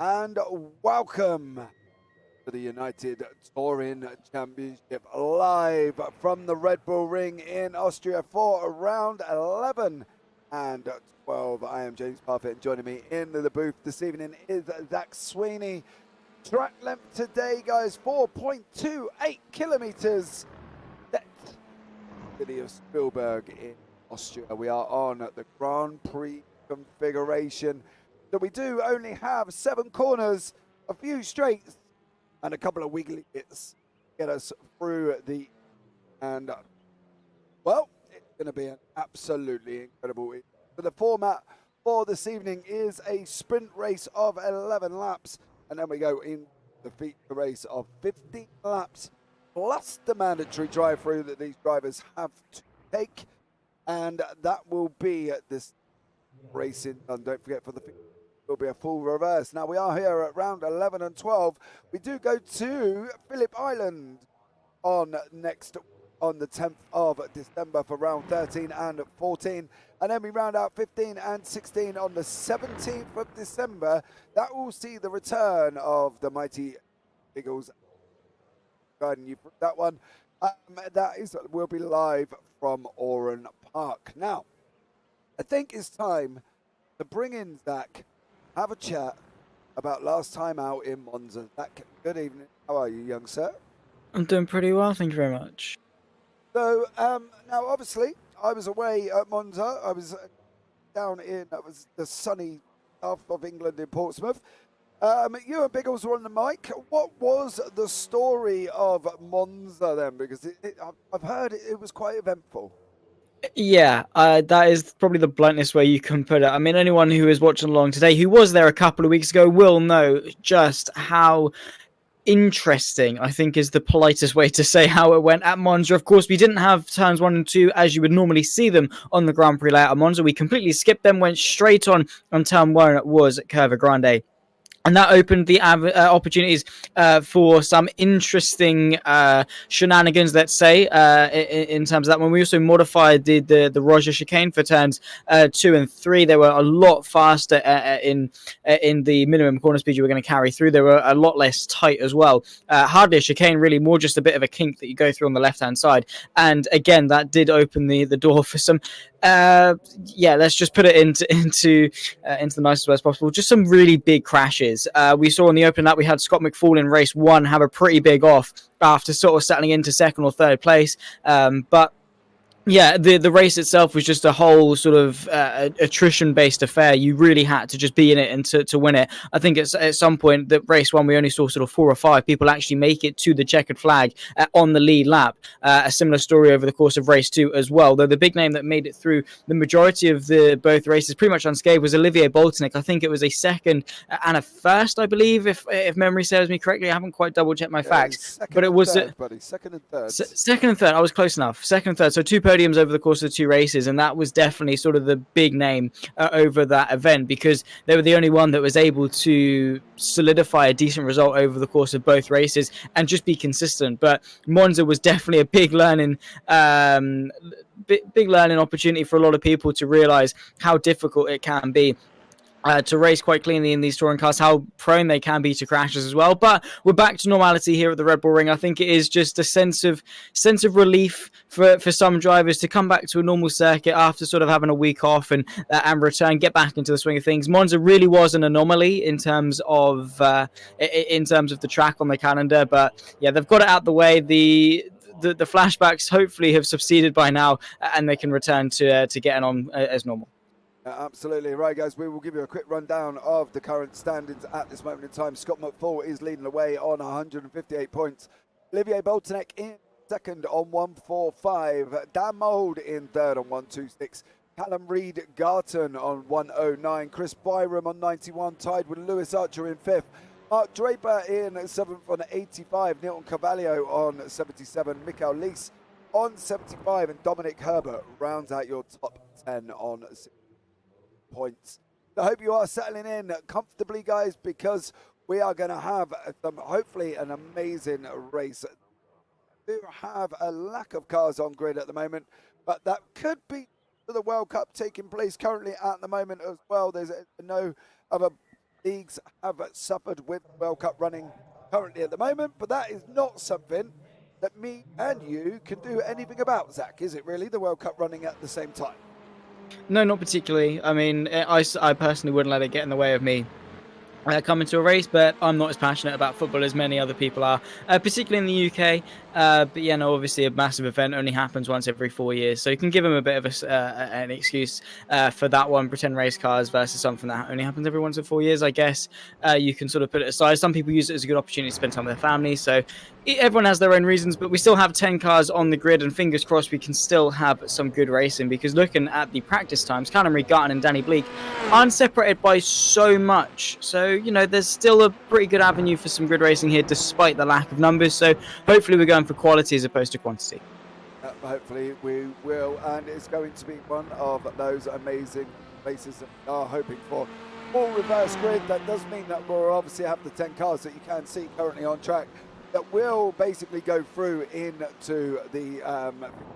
and welcome to the United Touring Championship live from the Red Bull Ring in Austria for round 11 and 12. I am James Parfitt, and joining me in the booth this evening is Zach Sweeney. Track length today, guys, 4.28 kilometers. Depth, city of Spielberg in Austria. We are on the Grand Prix configuration. So we do only have 7 corners, a few straights, and a couple of wiggly bits get us through the, and well, it's going to be an absolutely incredible week. So the format for this evening is a sprint race of 11 laps, and then we go in the feature race of 15 laps, plus the mandatory drive-through that these drivers have to take, and that will be this racing. And don't forget, for the will be a full reverse. Now we are here at round 11 and 12. We do go to Phillip Island on the 10th of December for round 13 and 14. And then we round out 15 and 16 on the 17th of December. That will see the return of the mighty Eagles. Guiding you through that one. Will be live from Oran Park. Now, I think it's time to bring in Zach, have a chat about last time out in Monza. Zach, good evening. How are you, young sir? I'm doing pretty well, thank you very much. So, now obviously, I was away at Monza. I was down in the sunny south of England in Portsmouth. You and Biggles were on the mic. What was the story of Monza then? Because I've heard it was quite eventful. Yeah, that is probably the bluntest way you can put it. I mean, anyone who is watching along today, who was there a couple of weeks ago, will know just how interesting, I think, is the politest way to say how it went at Monza. Of course, we didn't have turns 1 and 2 as you would normally see them on the Grand Prix layout at Monza. We completely skipped them, went straight on turn 1. It was at Curva Grande. And that opened the opportunities for some interesting shenanigans, let's say, in terms of that one. We also modified the Roger chicane for turns 2 and 3. They were a lot faster in the minimum corner speed you were going to carry through. They were a lot less tight as well. Hardly a chicane, really, more just a bit of a kink that you go through on the left-hand side. And again, that did open the door for some let's just put it into the nicest way as possible. Just some really big crashes. We saw in the open that we had Scott McFall in race 1 have a pretty big off after sort of settling into 2nd or 3rd place. But yeah, the race itself was just a whole sort of attrition-based affair. You really had to just be in it and to win it. I think at some point, that race 1, we only saw sort of 4 or 5 people actually make it to the checkered flag on the lead lap. A similar story over the course of race 2 as well, though the big name that made it through the majority of both races pretty much unscathed was Olivier Boltonic. I think it was a 2nd and a 1st, I believe, if memory serves me correctly. I haven't quite double-checked my facts. But it was... 2nd and 3rd. 2nd and 3rd, I was close enough. 2nd and 3rd, so 2 podiums over the course of the 2 races, and that was definitely sort of the big name over that event, because they were the only one that was able to solidify a decent result over the course of both races and just be consistent. But Monza was definitely a big learning opportunity for a lot of people to realize how difficult it can be to race quite cleanly in these touring cars, how prone they can be to crashes as well. But we're back to normality here at the Red Bull Ring. I think it is just a sense of relief for some drivers to come back to a normal circuit after sort of having a week off and get back into the swing of things. Monza really was an anomaly in terms of the track on the calendar, but yeah, they've got it out the way. The flashbacks hopefully have subsided by now, and they can return to getting on as normal. Absolutely. Right, guys, we will give you a quick rundown of the current standings at this moment in time. Scott McFall is leading the way on 158 points. Olivier Boltonic in 2nd on 145. Dan Mould in 3rd on 126. Callum Reid Garton on 109. Chris Byram on 91, tied with Lewis Archer in 5th. Mark Draper in 7th on 85. Nilton Carvalho on 77. Mikael Lees on 75. And Dominic Herbert rounds out your top 10 on 60 points. I hope you are settling in comfortably, guys, because we are going to have hopefully an amazing race. We do have a lack of cars on grid at the moment, but that could be the World Cup taking place currently at the moment as well. There's no other leagues have suffered with World Cup running currently at the moment, but that is not something that me and you can do anything about, Zach, is it really, the World Cup running at the same time? No, not particularly. I mean, I personally wouldn't let it get in the way of me coming to a race, but I'm not as passionate about football as many other people are, particularly in the UK. But yeah, no, obviously a massive event only happens once every 4 years, so you can give them a bit of an excuse for that one. Pretend race cars versus something that only happens every once in 4 years. I guess you can sort of put it aside. Some people use it as a good opportunity to spend time with their family, so everyone has their own reasons. But we still have 10 cars on the grid, and fingers crossed we can still have some good racing. Because looking at the practice times, Callum Reed-Gutton and Danny Bleak aren't separated by so much. So, you know, there's still a pretty good avenue for some good racing here despite the lack of numbers. So hopefully we're going for quality as opposed to quantity. Hopefully we will, and it's going to be one of those amazing races that we are hoping for. Full reverse grid, that does mean that we'll obviously have the 10 cars that you can see currently on track that will basically go through into the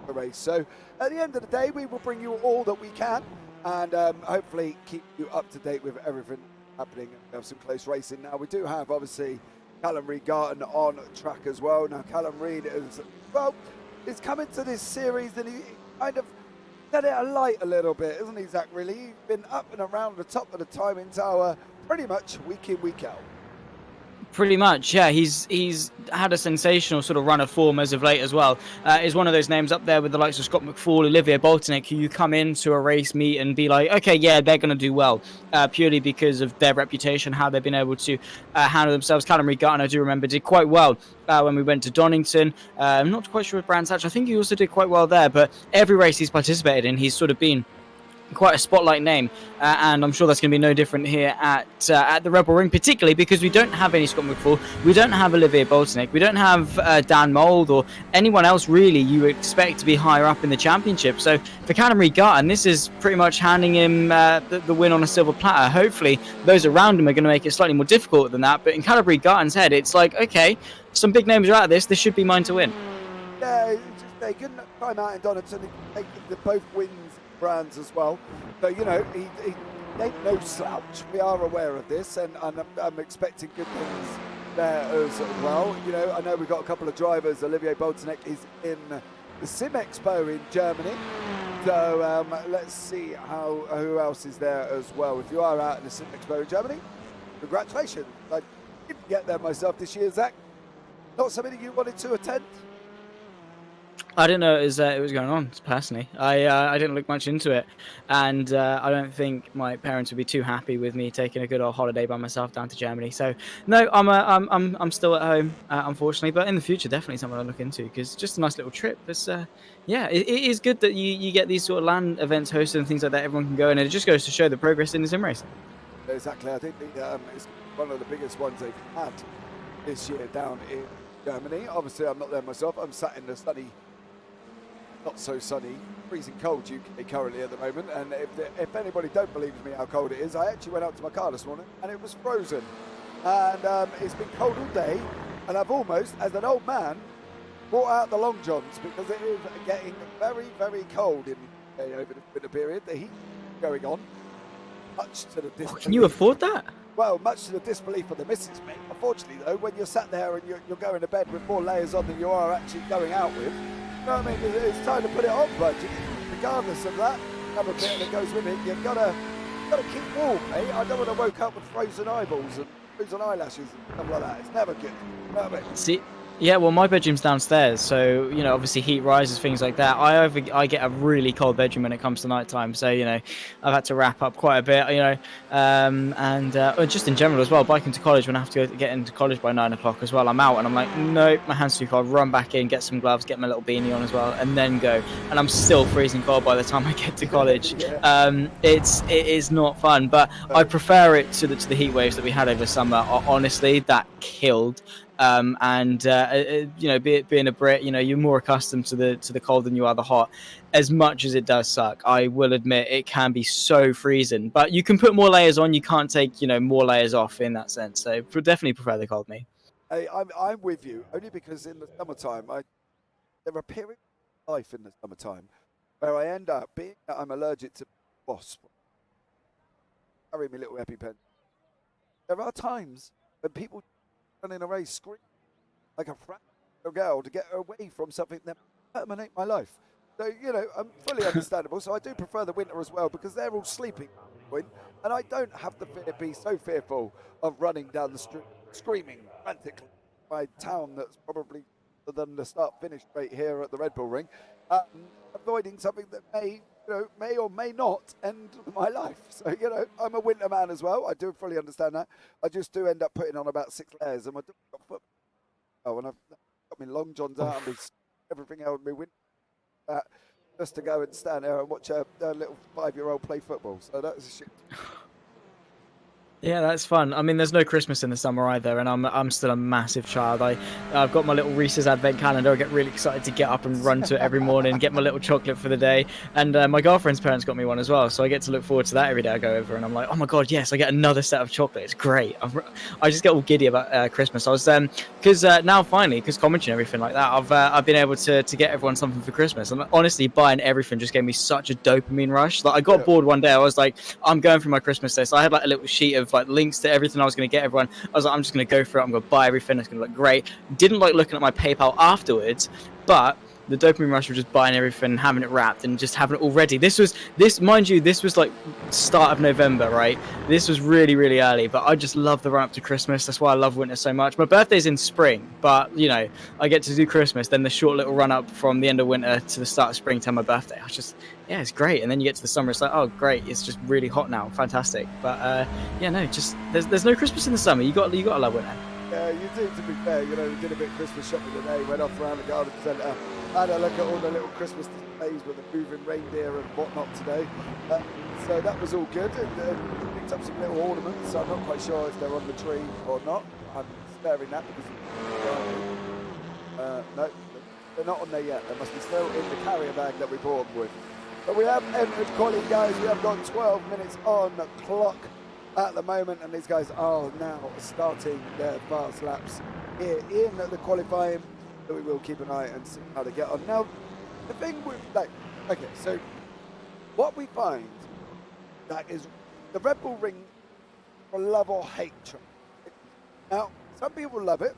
race. So at the end of the day, we will bring you all that we can, and hopefully keep you up to date with everything happening. We have some close racing now. We do have obviously Callum Reed-Gutton on track as well. Now Callum Reed is, well, he's coming to this series and he kind of let it alight a little bit, isn't he, Zach, really? He's been up and around the top of the timing tower pretty much week in, week out. Pretty much, yeah. He's had a sensational sort of run of form as of late as well. Is one of those names up there with the likes of Scott McFall, Olivier Boltonic, who you come into a race meet and be like, okay, yeah, they're going to do well, purely because of their reputation, how they've been able to handle themselves. Callum Reed-Gutton, I do remember, did quite well when we went to Donington. I'm not quite sure with Brands Hatch. I think he also did quite well there, but every race he's participated in, he's sort of been quite a spotlight name, and I'm sure that's going to be no different here at the RedBull Ring, particularly because we don't have any Scott McFall, we don't have Olivier Boltonic, we don't have Dan Mould or anyone else really you would expect to be higher up in the championship. So for Callum Reed-Gutton, this is pretty much handing him the win on a silver platter. Hopefully those around him are going to make it slightly more difficult than that, but in Callum Reed-Gutton's head, it's like, okay, some big names are out of this should be mine to win. Yeah, it's just a good time out in Donington. He taking the both wins Brands as well. So, you know, he ain't no slouch. We are aware of this, and I'm expecting good things there as well. You know, I know we've got a couple of drivers. Olivier Boltonic is in the Sim Expo in Germany. So let's see who else is there as well. If you are out in the Sim Expo in Germany, congratulations. I didn't get there myself this year, Zach. Not something that you wanted to attend? I didn't know it was going on, personally. I didn't look much into it, and I don't think my parents would be too happy with me taking a good old holiday by myself down to Germany. So no, I'm still at home, unfortunately. But in the future, definitely something I'll look into, because just a nice little trip. It's yeah, it is good that you get these sort of land events hosted and things like that. Everyone can go, and it just goes to show the progress in the sim racing. Exactly, I think it's one of the biggest ones they've had this year down in Germany. Obviously, I'm not there myself. I'm sat in the sunny, not so sunny, freezing cold UK currently at the moment. And if anybody don't believe me how cold it is, I actually went out to my car this morning and it was frozen. And it's been cold all day, and I've almost, as an old man, brought out the long johns because it is getting very, very cold over the winter period. The heat going on, much to the disbelief. Can you afford that? Well, much to the disbelief of the missus, mate. Unfortunately, though, when you're sat there and you're going to bed with more layers on than you are actually going out with, you know what I mean? It's time to put it on, but regardless of that, have a bit that goes with it. You've got to keep warm, mate. I don't want to woke up with frozen eyeballs and frozen eyelashes and stuff like that. It's never good. You know what I mean? See, yeah, well, my bedroom's downstairs, so, you know, obviously heat rises, things like that. I get a really cold bedroom when it comes to night time, so, you know, I've had to wrap up quite a bit, you know, and just in general as well, biking to college when I have to get into college by 9 o'clock as well. I'm out and I'm like, nope, my hand's too cold, run back in, get some gloves, get my little beanie on as well, and then go. And I'm still freezing cold by the time I get to college. Yeah. It is not fun, but I prefer it to the heat waves that we had over summer. Honestly, that killed. You know, being a Brit, you know, you're more accustomed to the cold than you are the hot. As much as it does suck, I will admit it can be so freezing. But you can put more layers on. You can't take, you know, more layers off in that sense. So definitely prefer the cold, me. Hey, I'm with you only because in the summertime, there are periods of life in the summertime where I end up being that I'm allergic to wasps. Carry me little EpiPen. there are times when people run in a race scream like a fragile girl to get away from something that terminate my life. So, you know, I'm fully understandable. So I do prefer the winter as well because they're all sleeping. And I don't have to be so fearful of running down the street, screaming frantically. My town that's probably than the start-finish rate here at the Red Bull Ring, avoiding something that may or may not end my life. So, you know, I'm a winter man as well. I do fully understand that. I just do end up putting on about 6 layers, and my dog got foot. Oh, and I've got my long johns out and everything else, my winter just to go and stand there and watch a little 5-year-old play football. So that's a shit. Yeah, that's fun. I mean, there's no Christmas in the summer either, and I'm still a massive child. I've got my little Reese's Advent calendar. I get really excited to get up and run to it every morning, get my little chocolate for the day. And my girlfriend's parents got me one as well, so I get to look forward to that every day I go over. And I'm like, oh my god, yes, I get another set of chocolate. It's great. I just get all giddy about Christmas. I was because now finally, because commentary and everything like that, I've been able to get everyone something for Christmas. And honestly, buying everything just gave me such a dopamine rush. Like I got bored one day. I was like, I'm going through my Christmas list. I had like a little sheet of like links to everything I was going to get everyone. I was like, I'm just going to go for it. I'm going to buy everything. It's going to look great. Didn't like looking at my PayPal afterwards, but the dopamine rush of just buying everything and having it wrapped and just having it all ready. This was like start of November, right? This was really, really early, but I just love the run up to Christmas. That's why I love winter so much. My birthday's in spring, but you know, I get to do Christmas, then the short little run up from the end of winter to the start of spring to my birthday. Yeah, it's great. And then you get to the summer, it's like, oh great, it's just really hot now. Fantastic. But yeah, no, just there's no Christmas in the summer. You got to love winter. Yeah, you do, to be fair. You know, we did a bit of Christmas shopping today, went off around the garden centre, had a look at all the little Christmas displays with the moving reindeer and whatnot today. So that was all good. And picked up some little ornaments. So I'm not quite sure if they're on the tree or not. I'm sparing that because no, they're not on there yet. They must be still in the carrier bag that we brought them with. But we have entered quali, guys. We have got 12 minutes on the clock at the moment, and these guys are now starting their fast laps here in the qualifying. So we will keep an eye and see how they get on. Now, the thing with okay, so what we find that is the Red Bull Ring for love or hate track. Now, some people love it.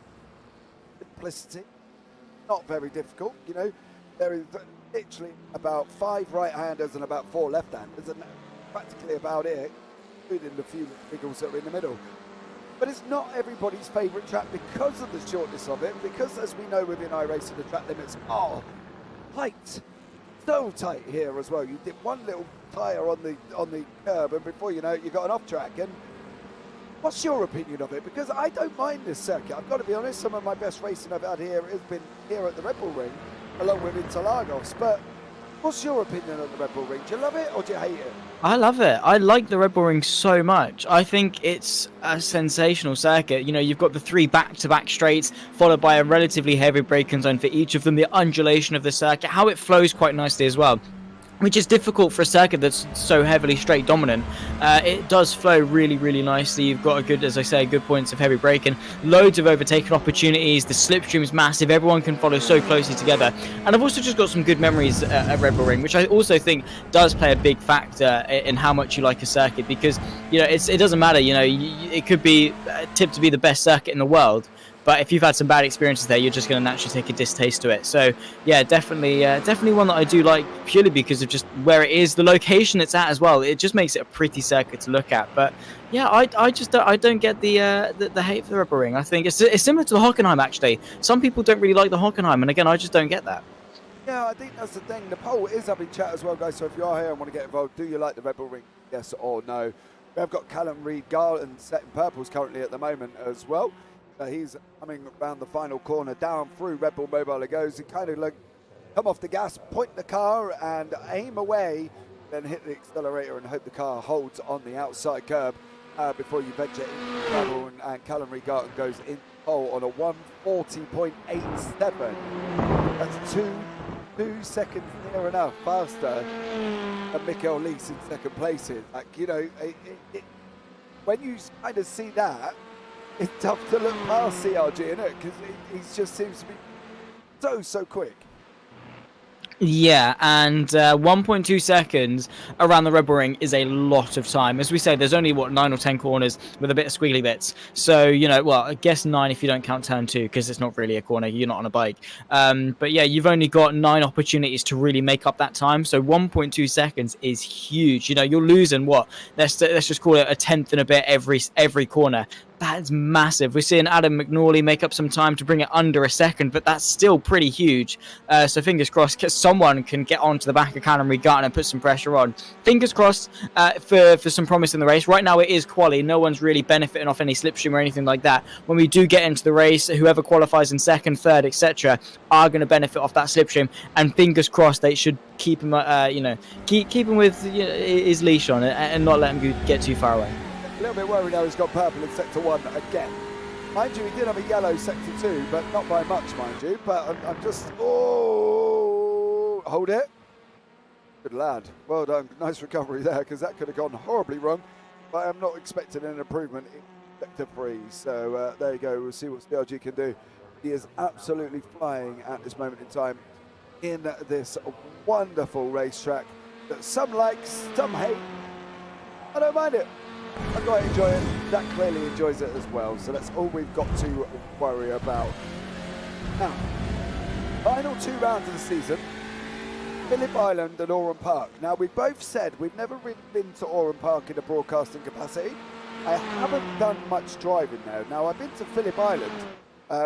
Simplicity, not very difficult. You know, there is literally about 5 right-handers and about 4 left-handers, and that's practically about it, including the few wiggles that are in the middle. But it's not everybody's favourite track because of the shortness of it, because as we know within iRacing, the track limits are tight, so tight here as well. You dip one little tyre on the curb, and before you know it, you got an off track. And what's your opinion of it? Because I don't mind this circuit. I've got to be honest, some of my best racing I've had here has been here at the Red Bull Ring, along with Interlagos. But what's your opinion of the Red Bull Ring? Do you love it or do you hate it? I love it. I like the Red Bull Ring so much. I think it's a sensational circuit. You know, you've got the 3 back-to-back straights, followed by a relatively heavy braking zone for each of them. The undulation of the circuit, how it flows quite nicely as well, which is difficult for a circuit that's so heavily straight dominant. It does flow really, really nicely. You've got a good, as I say, good points of heavy braking, loads of overtaking opportunities. The slipstream is massive. Everyone can follow so closely together. And I've also just got some good memories at Red Bull Ring, which I also think does play a big factor in how much you like a circuit, because, you know, it doesn't matter. You know, it could be tipped to be the best circuit in the world, but if you've had some bad experiences there, you're just going to naturally take a distaste to it. So yeah, definitely one that I do like, purely because of just where it is, the location it's at as well. It just makes it a pretty circuit to look at. But yeah, I don't get the hate for the Red Bull Ring. I think it's similar to the Hockenheim actually. Some people don't really like the Hockenheim, and again, I just don't get that. Yeah, I think that's the thing. The poll is up in chat as well, guys. So if you are here and want to get involved, do you like the Red Bull Ring? Yes or no? We have got Callum Reid-Garland set in purples currently at the moment as well. He's coming around the final corner, down through Red Bull Mobile it goes. He kind of like come off the gas, point the car and aim away, then hit the accelerator and hope the car holds on the outside curb before you venture into trouble. And Callum Reid-Garland goes in pole on a 1:40.87. That's two seconds near enough faster than Mikel Lees in second place here. Like, you know, when you kind of see that, it's tough to look past CRG, isn't it? Because he just seems to be so quick. Yeah, and 1.2 seconds around the RedBull ring is a lot of time. As we say, there's only, 9 or 10 corners with a bit of squiggly bits. So, well, I guess 9 if you don't count turn 2, because it's not really a corner. You're not on a bike. But yeah, you've only got 9 opportunities to really make up that time. So 1.2 seconds is huge. You're losing what? Let's just call it a tenth and a bit every corner. That's massive. We're seeing Adam McNorley make up some time to bring it under a second, but that's still pretty huge. So fingers crossed, someone can get onto the back of Callum Reed-Gutton and put some pressure on. Fingers crossed for some promise in the race. Right now it is quali. No one's really benefiting off any slipstream or anything like that. When we do get into the race, whoever qualifies in second, third, etc., are going to benefit off that slipstream. And fingers crossed they should keep him, keep him with his leash on and not let him get too far away. A little bit worried now he's got purple in sector 1 again. Mind you, he did have a yellow sector 2, but not by much, mind you. But I'm just... Oh! Hold it. Good lad. Well done. Nice recovery there, because that could have gone horribly wrong. But I'm not expecting an improvement in sector 3. So there you go. We'll see what CRG can do. He is absolutely flying at this moment in time in this wonderful racetrack that some like, some hate. I don't mind it. I quite enjoy it. That clearly enjoys it as well. So that's all we've got to worry about. Now, final 2 rounds of the season. Phillip Island and Oran Park. Now, we've both said we've never really been to Oran Park in a broadcasting capacity. I haven't done much driving there. Now, I've been to Phillip Island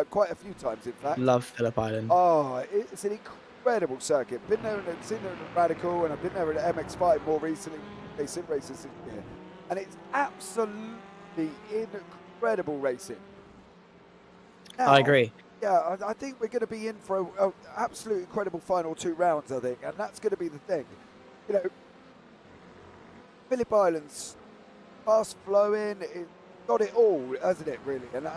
quite a few times, in fact. Love Phillip Island. Oh, it's an incredible circuit. Been there and seen it at Radical, and I've been there at MX5 more recently. They sim races this year. And it's absolutely incredible racing. Now, I agree. Yeah, I think we're going to be in for an absolute incredible final 2 rounds, I think. And that's going to be the thing. Phillip Island's fast flowing, it's got it all, hasn't it, really? And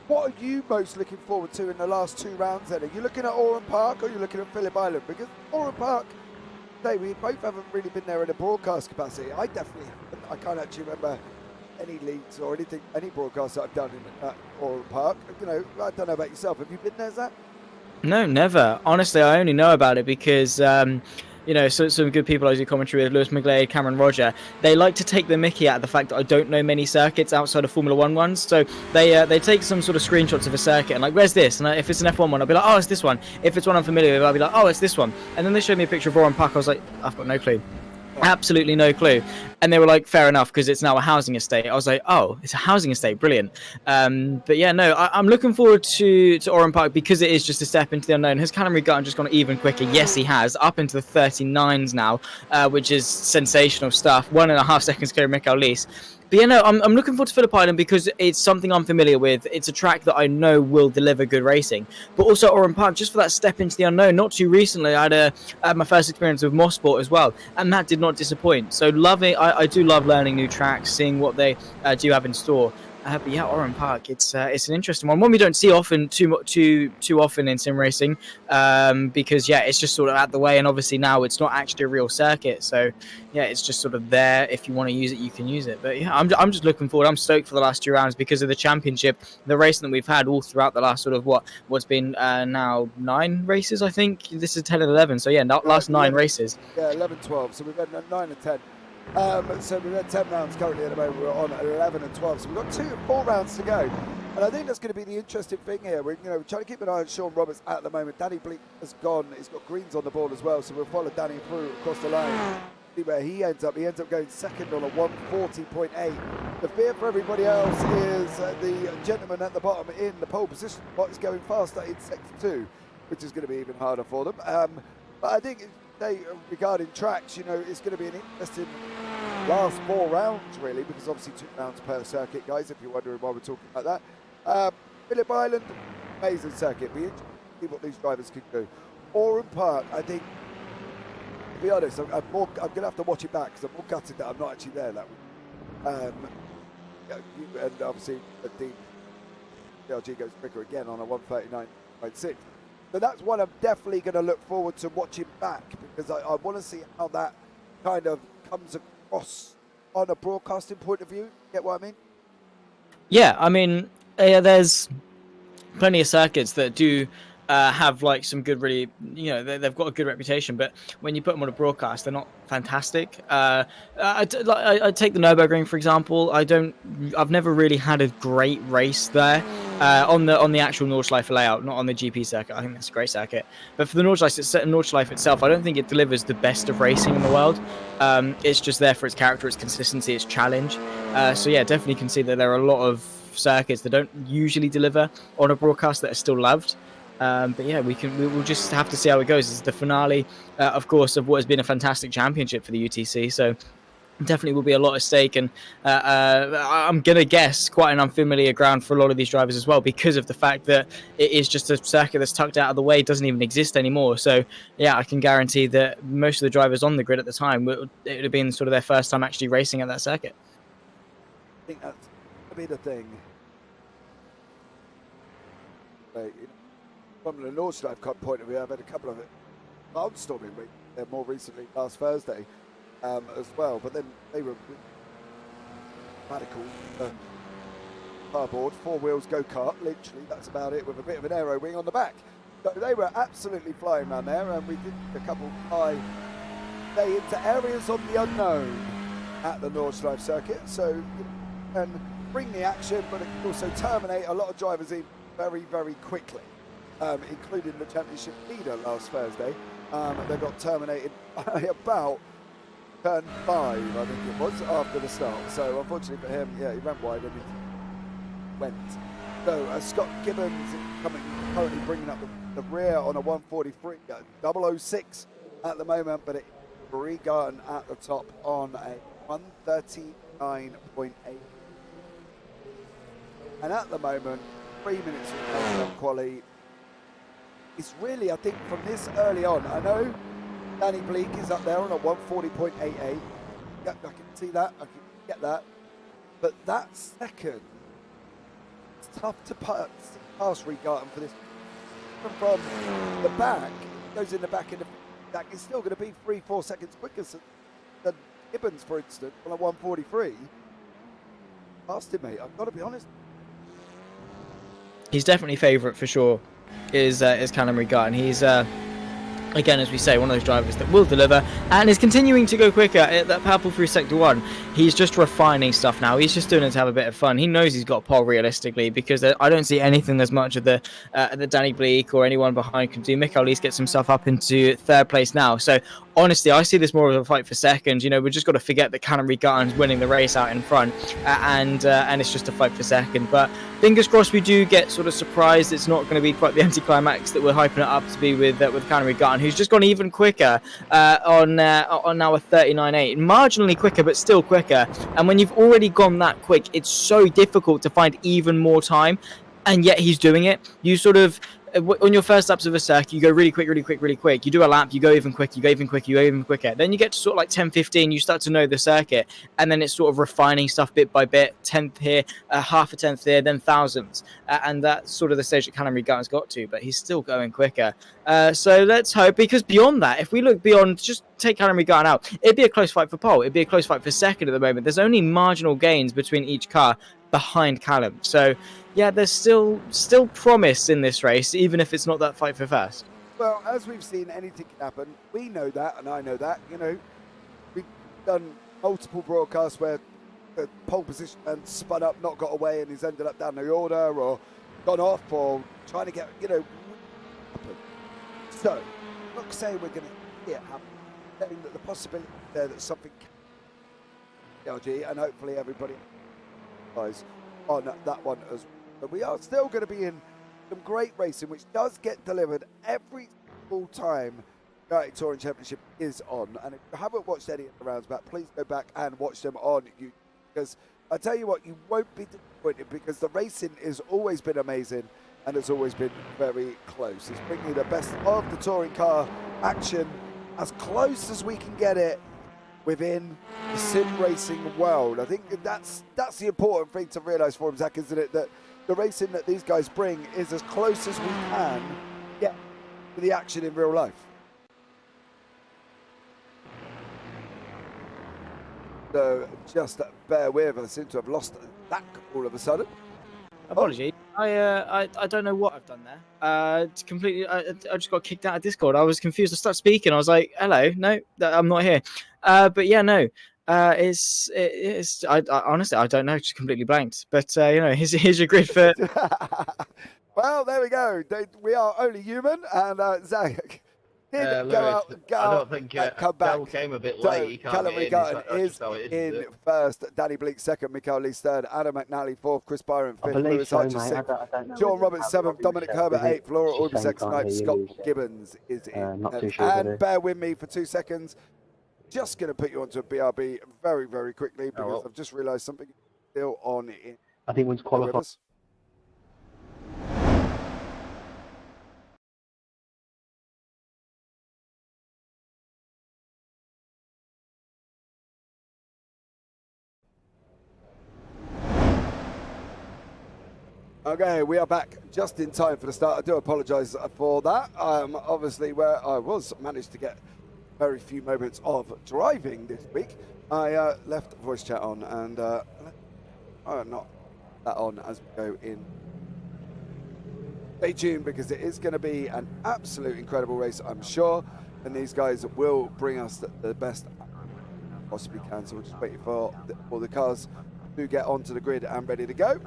what are you most looking forward to in the last 2 rounds then? Are you looking at Oran Park or are you looking at Phillip Island? Because Oran Park... we both haven't really been there in a broadcast capacity. I definitely haven't. I can't actually remember any leads or anything, any broadcasts that I've done in Oran Park. I don't know about yourself. Have you been there, Zach? No, never. Honestly, I only know about it because, so some good people I do commentary with, Lewis McGlade, Cameron Roger, they like to take the mickey out of the fact that I don't know many circuits outside of Formula 1 ones. So they take some sort of screenshots of a circuit and like, where's this? And if it's an F1 one, I'll be like, oh, it's this one. If it's one I'm familiar with, I'll be like, oh, it's this one. And then they showed me a picture of Oran Park. I was like, I've got no clue. Absolutely no clue. And they were like, fair enough, because it's now a housing estate. I was like, oh, it's a housing estate, brilliant. But yeah, no, I'm looking forward to Oran Park because it is just a step into the unknown. Has Callum Reed-Gutton just gone even quicker? Yes, he has, up into the 39s now, which is sensational stuff. 1.5 seconds clear of Michael Lees. But yeah, no, I'm looking forward to Phillip Island because it's something I'm familiar with. It's a track that I know will deliver good racing. But also Oran Park, just for that step into the unknown. Not too recently, I had my first experience with Mosport as well, and that did not disappoint. So I do love learning new tracks, seeing what they do have in store. But yeah, Oran Park, it's an interesting one we don't see often too often in sim racing, because yeah, it's just sort of out the way, and obviously now it's not actually a real circuit, so yeah, it's just sort of there. If you want to use it, you can use it. But yeah, I'm just looking forward. I'm stoked for the last 2 rounds because of the championship, the racing that we've had all throughout the last sort of what's been now 9 races. I think this is 10 and 11. So yeah, last 9 races. Yeah, 11, 12. So we've had 9 and 10. So we've had 10 rounds currently at the moment. We're on 11 and 12. So we've got 4 rounds to go. And I think that's going to be the interesting thing here. We're trying to keep an eye on Sean Roberts at the moment. Danny Bleak has gone. He's got greens on the board as well. So we'll follow Danny through across the line. See where he ends up. He ends up going second on a 140.8. The fear for everybody else is the gentleman at the bottom in the pole position. What is going faster in sector 2, which is going to be even harder for them. But I think regarding tracks, it's going to be an interesting last 4 rounds, really, because obviously 2 rounds per circuit, guys, if you're wondering why we're talking about that. Phillip Island, amazing circuit. Be interesting to see what these drivers can do. Oran Park, I think, to be honest, I'm going to have to watch it back because I'm more gutted that I'm not actually there that week. And obviously, the DLG goes quicker again on a 139.6. So that's one I'm definitely going to look forward to watching back, because I want to see how that kind of comes across on a broadcasting point of view. Get what I mean? Yeah, I mean, there's plenty of circuits that do have like some good, really, they've got a good reputation, but when you put them on a broadcast, they're not fantastic. I take the Nürburgring for example. I've never really had a great race there on the actual Nordschleife layout, not on the GP circuit. I think that's a great circuit, but for the Nordschleife itself, I don't think it delivers the best of racing in the world. It's just there for its character, its consistency, its challenge. So yeah, definitely can see that there are a lot of circuits that don't usually deliver on a broadcast that are still loved. But yeah, we'll just have to see how it goes. It's the finale, of course, of what has been a fantastic championship for the UTC. So definitely will be a lot at stake, and I'm gonna guess quite an unfamiliar ground for a lot of these drivers as well, because of the fact that it is just a circuit that's tucked out of the way, doesn't even exist anymore. So yeah, I can guarantee that most of the drivers on the grid at the time, it would have been sort of their first time actually racing at that circuit. I think that's going to be the thing. From the Nordschleife point of view, I've had a couple of barnstorming weeks more recently, last Thursday as well, but then they were radical. Starboard, 4 wheels go-kart, literally, that's about it, with a bit of an aero wing on the back. So they were absolutely flying around there, and we did a couple fly into areas on the unknown at the Nordschleife circuit, so and bring the action, but it can also terminate a lot of drivers in very, very quickly. Including the championship leader last Thursday. They got terminated by about turn 5, I think it was, after the start. So unfortunately for him, yeah, he ran wide and he went. So Scott Gibbons currently bringing up the rear on a 143, 006 at the moment, but it's Regarden at the top on a 139.8. And at the moment, 3 minutes of quali. It's really, I think, from this early on, I know Danny Bleak is up there on a 140.88. Yeah, I can see that, I can get that. But that second, it's tough to pass Regarden for this. From the back, goes in the back end of that, it's still going to be 3-4 seconds quicker than Gibbons, for instance, on a 143. Past him, mate, I've got to be honest. He's definitely favourite for sure. Is Callum Regarden. He's again, as we say, one of those drivers that will deliver and is continuing to go quicker at that purple through sector 1. He's just refining stuff now. He's just doing it to have a bit of fun. He knows he's got pole realistically, because I don't see anything as much of the Danny Bleak or anyone behind can do. Mick at least gets himself up into 3rd place now. So honestly, I see this more of a fight for second. We've just got to forget that Callum Regarden's winning the race out in front, and it's just a fight for second. But fingers crossed we do get sort of surprised. It's not going to be quite the anticlimax that we're hyping it up to be with Callum Regarden, who's just gone even quicker on now a 39.8, marginally quicker, but still quicker. And when you've already gone that quick, it's so difficult to find even more time, and yet he's doing it. You sort of, on your first laps of a circuit, you go really quick, really quick, really quick. You do a lap, you go even quicker, you go even quicker, you go even quicker. Then you get to sort of like 10, 15, you start to know the circuit, and then it's sort of refining stuff bit by bit, 10th here, half a 10th here, then thousandths. And that's sort of the stage that Callum Regarden's got to, but he's still going quicker. So let's hope, because beyond that, if we look beyond, just take Callum Regarden out, it'd be a close fight for pole, it'd be a close fight for second at the moment. There's only marginal gains between each car behind Callum. So yeah, there's still promise in this race, even if it's not that fight for first. Well, as we've seen, anything can happen. We know that, and I know that. We've done multiple broadcasts where the pole position and spun up, not got away, and he's ended up down the order or gone off or trying to get, happen. So, I'm not saying we're going to see it happen. I'm saying that the possibility there that something can LG, and hopefully everybody eyes on that one as well. But we are still going to be in some great racing, which does get delivered every single time United Touring Championship is on. And if you haven't watched any of the rounds back, please go back and watch them on YouTube. Because I tell you what, you won't be disappointed, because the racing has always been amazing and it's always been very close. It's bringing the best of the touring car action as close as we can get it within the sim racing world. I think that's the important thing to realise for him, Zach, isn't it? That the racing that these guys bring is as close as we can get to the action in real life. So just bear with us. I seem to have lost that all of a sudden. Apologies. I don't know what I've done there. It's completely. I just got kicked out of Discord. I was confused. I started speaking. I was like, "Hello, no, I'm not here." But yeah, no. It's. I honestly, I don't know. Just completely blanked. But here's your grid for. Well, there we go. We are only human, and Zach did go out, I don't think come back. Bell came a bit late. So Callum Regarden is in first, Danny Bleak second, Mikael Lee third, Adam McNally fourth, Chris Byron fifth, Lewis Archer sixth, Sean Roberts seventh, Dominic Herbert eighth, Laura Orbisek ninth, Scott Gibbons is in. And bear with me for 2 seconds. Just going to put you onto a BRB very, very quickly because I've just realised something still on in. I think once qualified. Okay, we are back just in time for the start. I do apologise for that. Obviously, where I managed to get very few moments of driving this week, I left voice chat on and not that on as we go in. Stay tuned because it is going to be an absolute incredible race, I'm sure, and these guys will bring us the best possibly can. So we're just waiting for all the cars to get onto the grid and ready to go.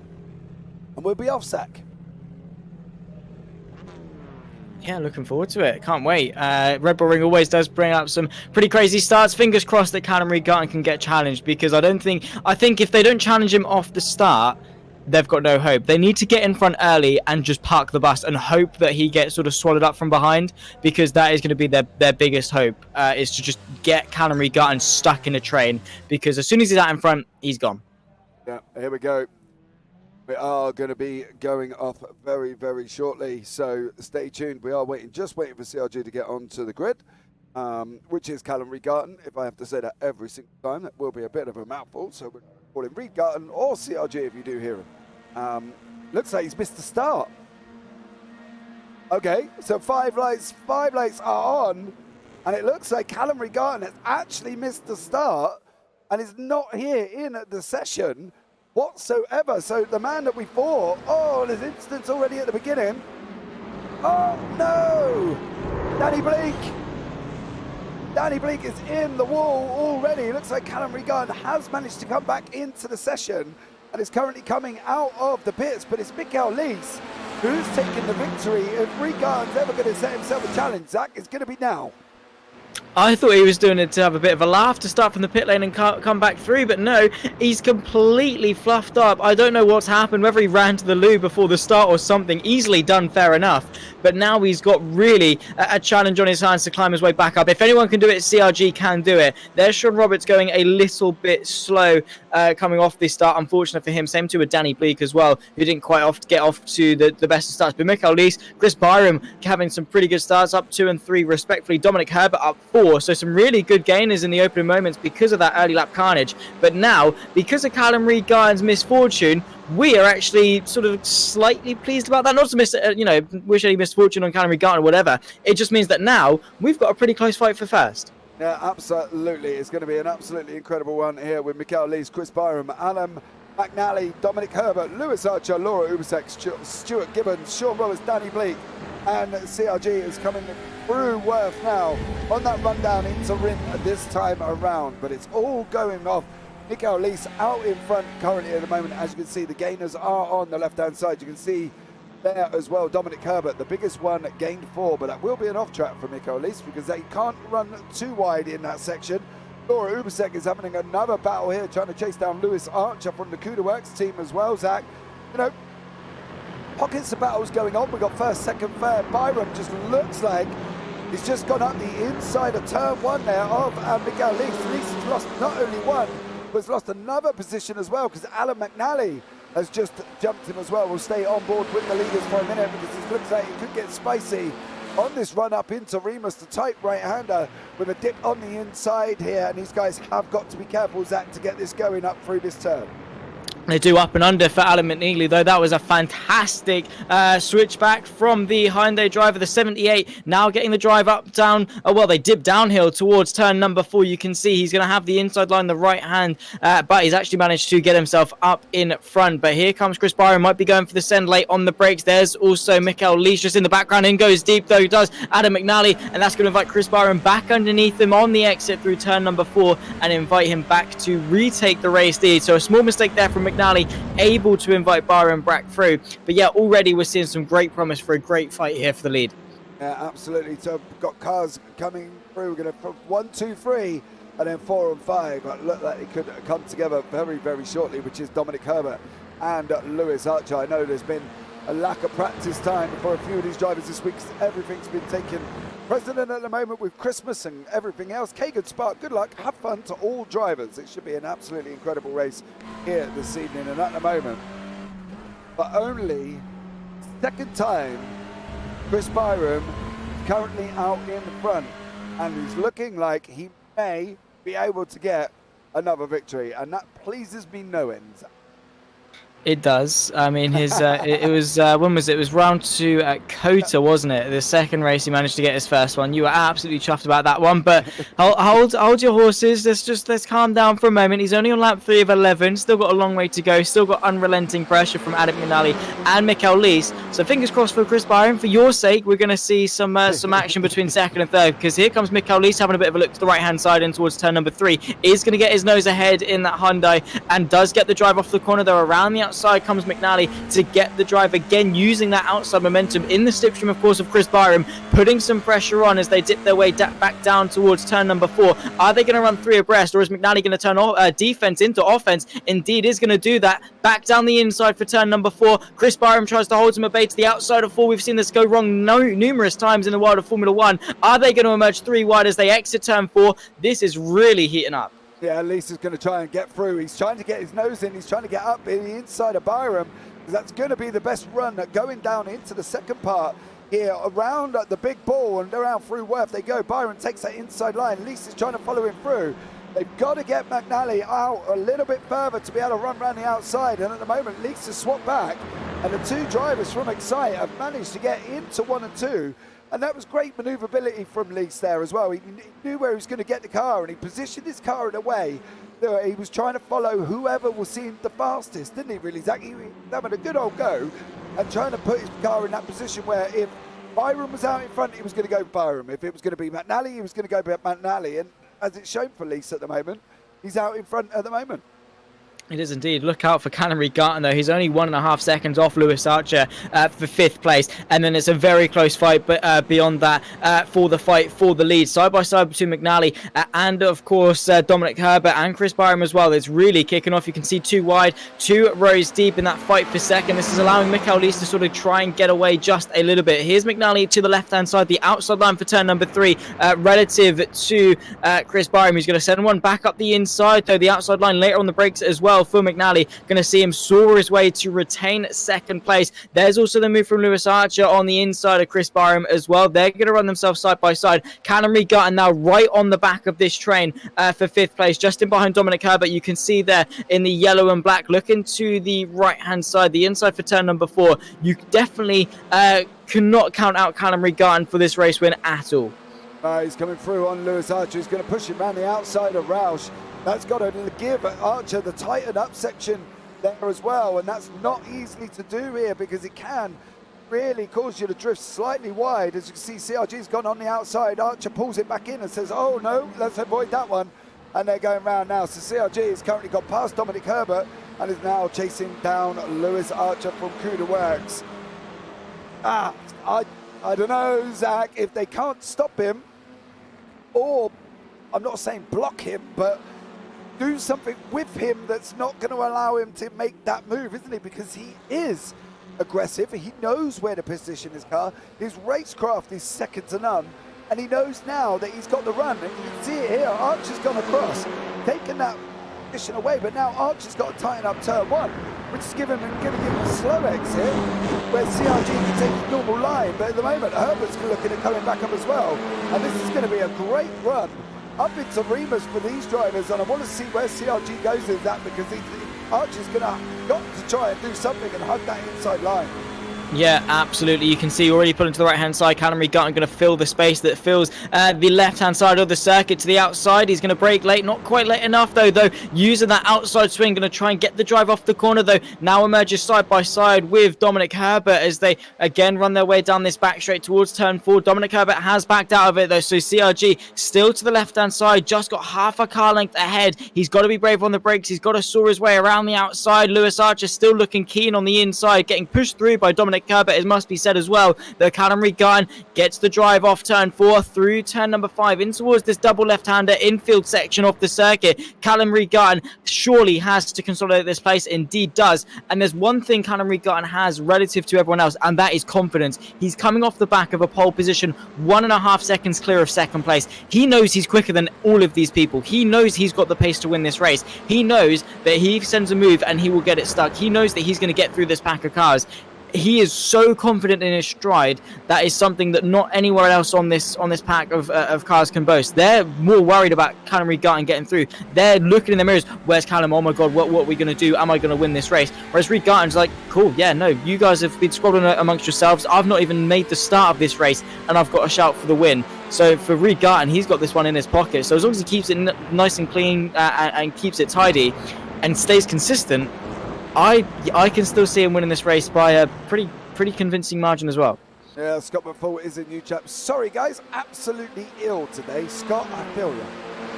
And we'll be off, Zach. Yeah, looking forward to it. Can't wait. RedBull Ring always does bring up some pretty crazy starts. Fingers crossed that Callum Regarden can get challenged because I think if they don't challenge him off the start, they've got no hope. They need to get in front early and just park the bus and hope that he gets sort of swallowed up from behind because that is going to be their biggest hope is to just get Callum Regarden stuck in a train because as soon as he's out in front, he's gone. Yeah, here we go. We are going to be going off very, very shortly, so stay tuned. We are just waiting for CRG to get onto the grid, which is Callum Regarden. If I have to say that every single time, that will be a bit of a mouthful, so we'll call him Regarden or CRG if you do hear him. Looks like he's missed the start. Okay, so five lights are on, and it looks like Callum Regarden has actually missed the start and is not here in the session whatsoever. So the man that we fought, there's incidents already at the beginning. Oh no! Danny Bleak is in the wall already. It looks like Callum Regarden has managed to come back into the session and is currently coming out of the pits, but it's Mikael Lees who's taking the victory. If Regarden's ever going to set himself a challenge, Zach, it's going to be now. I thought he was doing it to have a bit of a laugh to start from the pit lane and come back through, but no, he's completely fluffed up. I don't know what's happened, whether he ran to the loo before the start or something. Easily done, fair enough. But now he's got really a challenge on his hands to climb his way back up. If anyone can do it, CRG can do it. There's Sean Roberts going a little bit slow coming off this start. Unfortunate for him. Same too with Danny Bleak as well, who didn't quite get off to the best of starts. But Mikael Lees, Chris Byram having some pretty good starts, up 2 and 3 respectively. Dominic Herbert up 4. So some really good gainers in the opening moments because of that early lap carnage. But now, because of Callum Regarden's misfortune, we are actually sort of slightly pleased about that. Not to miss, wish any misfortune on Callum Regarden or whatever. It just means that now we've got a pretty close fight for first. Yeah, absolutely. It's going to be an absolutely incredible one here with Mikael Lees, Chris Byram, Adam McNally, Dominic Herbert, Lewis Archer, Laura Ubasek, Stuart Gibbons, Sean Roberts, Danny Bleak, and CRG is coming through Worth now on that rundown into Rin this time around. But it's all going off. Mikael Lees out in front currently at the moment. As you can see, the gainers are on the left-hand side. You can see there as well, Dominic Herbert, the biggest one, gained 4, but that will be an off-track for Mikael Lees because they can't run too wide in that section. Laura Ubasek is having another battle here, trying to chase down Lewis Archer from the Cuda Works team as well, Zach. Pockets of battles going on. We've got first, second, third. Byram just looks like he's just gone up the inside of turn 1 there of Mikael Lees. Lees has lost not only one, but has lost another position as well because Alan McNally has just jumped him as well. We'll stay on board with the leaders for a minute because it looks like it could get spicy on this run up into Remus, the tight right-hander with a dip on the inside here. And these guys have got to be careful, Zach, to get this going up through this turn. They do up and under for Alan McNeely, though. That was a fantastic switchback from the Hyundai driver, the 78. Now getting the drive up, down. Well, they dip downhill towards turn number 4. You can see he's going to have the inside line, the right hand, but he's actually managed to get himself up in front. But here comes Chris Byron, might be going for the send late on the brakes. There's also Mikael Leach just in the background. In goes deep, though, does Adam McNally, and that's going to invite Chris Byron back underneath him on the exit through turn number 4 and invite him back to retake the race lead. So a small mistake there from McNally, able to invite Byron back through. But yeah, already we're seeing some great promise for a great fight here for the lead. Yeah, absolutely. So we've got cars coming through. We're going to put 1, 2, 3, and then 4 and 5. But look like it could come together very, very shortly, which is Dominic Herbert and Lewis Archer. I know there's been a lack of practice time for a few of these drivers this week. Everything's been taken precedent at the moment with Christmas and everything else. Kagan Spark, good luck. Have fun to all drivers. It should be an absolutely incredible race here this evening. And at the moment, but only second time, Chris Byron currently out in front, and he's looking like he may be able to get another victory, and that pleases me no end. It does. I mean, his it was when was it? It was round 2 at Kota, wasn't it? The second race he managed to get his first one. You were absolutely chuffed about that one, but hold your horses. Let's calm down for a moment. He's only on lap 3 of 11. Still got a long way to go. Still got unrelenting pressure from Adam McNally and Mikael Leach. So fingers crossed for Chris Byron. For your sake, we're going to see some action between second and third, because here comes Mikael Leach having a bit of a look to the right hand side and towards turn number 3. Is going to get his nose ahead in that Hyundai and does get the drive off the corner, though. Around the outside comes McNally to get the drive again, using that outside momentum in the slipstream, of course, of Chris Byron, putting some pressure on as they dip their way back down towards turn number 4. Are they going to run 3 abreast, or is McNally going to turn defense into offense? Indeed is going to do that. Back down the inside for turn number 4. Chris Byron tries to hold him at bay to the outside of 4. We've seen this go wrong numerous times in the world of Formula 1. Are they going to emerge 3 wide as they exit turn 4? This is really heating up. Yeah, Lisa's going to try and get through. He's trying to get his nose in. He's trying to get up in the inside of Byron. That's going to be the best run going down into the second part here around the big ball and around through Worth they go. Byron takes that inside line. Lisa's trying to follow him through. They've got to get McNally out a little bit further to be able to run around the outside. And at the moment, Lisa's swapped back. And the 2 drivers from Excite have managed to get into 1 and 2. And that was great manoeuvrability from Leach there as well. He knew where he was going to get the car, and he positioned his car in a way that he was trying to follow whoever was seen the fastest, didn't he, really, Zach? He was having a good old go and trying to put his car in that position where if Byron was out in front, he was going to go Byron. If it was going to be McNally, he was going to go McNally. And as it's shown for Leach at the moment, he's out in front at the moment. It is indeed. Look out for Callum Garton, though. He's only 1.5 seconds off Lewis Archer for 5th place. And then it's a very close fight, but beyond that, for the fight for the lead. Side by side between McNally and, of course, Dominic Herbert and Chris Byron as well. It's really kicking off. You can see 2 wide, 2 rows deep in that fight for second. This is allowing Mikael Leach to sort of try and get away just a little bit. Here's McNally to the left-hand side, the outside line for turn number 3, relative to Chris Byron, who's going to send one back up the inside, though the outside line later on the brakes as well for McNally. Going to see him soar his way to retain second place. There's also the move from Lewis Archer on the inside of Chris Byron as well. They're going to run themselves side by side. Callum Garton now right on the back of this train for 5th place, just in behind Dominic Herbert. You can see there in the yellow and black, looking to the right hand side, the inside for turn number 4. You definitely cannot count out Callum Garton for this race win at all. He's coming through on Lewis Archer. He's going to push him around the outside of Roush. That's got to give Archer the tighten up section there as well, and that's not easy to do here because it can really cause you to drift slightly wide. As you can see, CRG's gone on the outside. Archer pulls it back in and says, oh no, let's avoid that one. And they're going round now. So CRG has currently got past Dominic Herbert and is now chasing down Lewis Archer from Cuda Works. I don't know, Zach, if they can't stop him, or I'm not saying block him, but do something with him that's not going to allow him to make that move, isn't he? Because he is aggressive. He knows where to position his car. His racecraft is second to none. And he knows now that he's got the run. And you can see it here. Archer's gone across, taken that position away. But now Archer's got to tighten up turn 1, which is going to give him a slow exit where CRG can take his normal line. But at the moment, Herbert's looking at coming back up as well. And this is going to be a great run up into Remus for these drivers, and I want to see where CRG goes with that, because Archer's got to try and do something and hug that inside line. Yeah, absolutely. You can see already pulling to the right-hand side. Callum Reed-Gutton going to fill the space that fills the left-hand side of the circuit to the outside. He's going to brake late. Not quite late enough, though. Using that outside swing, going to try and get the drive off the corner, though. Now emerges side by side with Dominic Herbert as they, again, run their way down this back straight towards turn 4. Dominic Herbert has backed out of it, though. So CRG still to the left-hand side. Just got half a car length ahead. He's got to be brave on the brakes. He's got to saw his way around the outside. Lewis Archer still looking keen on the inside, getting pushed through by Dominic Herbert. It must be said as well that Callum Reed-Gutton gets the drive off turn 4 through turn number 5 in towards this double left-hander infield section of the circuit. Callum Reed-Gutton surely has to consolidate this place, indeed does. And there's one thing Callum Reed-Gutton has relative to everyone else, and that is confidence. He's coming off the back of a pole position 1.5 seconds clear of second place. He knows he's quicker than all of these people. He knows he's got the pace to win this race. He knows that he sends a move and he will get it stuck. He knows that he's going to get through this pack of cars. He is so confident in his stride. That is something that not anywhere else on this pack of cars can boast. They're more worried about Callum Reed-Gutton getting through. They're looking in the mirrors. Where's Callum? Oh my God, what are we going to do? Am I going to win this race? Whereas Reed-Gutton's like, cool, yeah, no, you guys have been squabbling amongst yourselves. I've not even made the start of this race, and I've got a shout for the win. So for Reed-Gutton, he's got this one in his pocket. So as long as he keeps it nice and clean and keeps it tidy and stays consistent, I can still see him winning this race by a pretty convincing margin as well. Yeah, Scott McFall is in new chap. Sorry, guys, absolutely ill today. Scott, I feel you,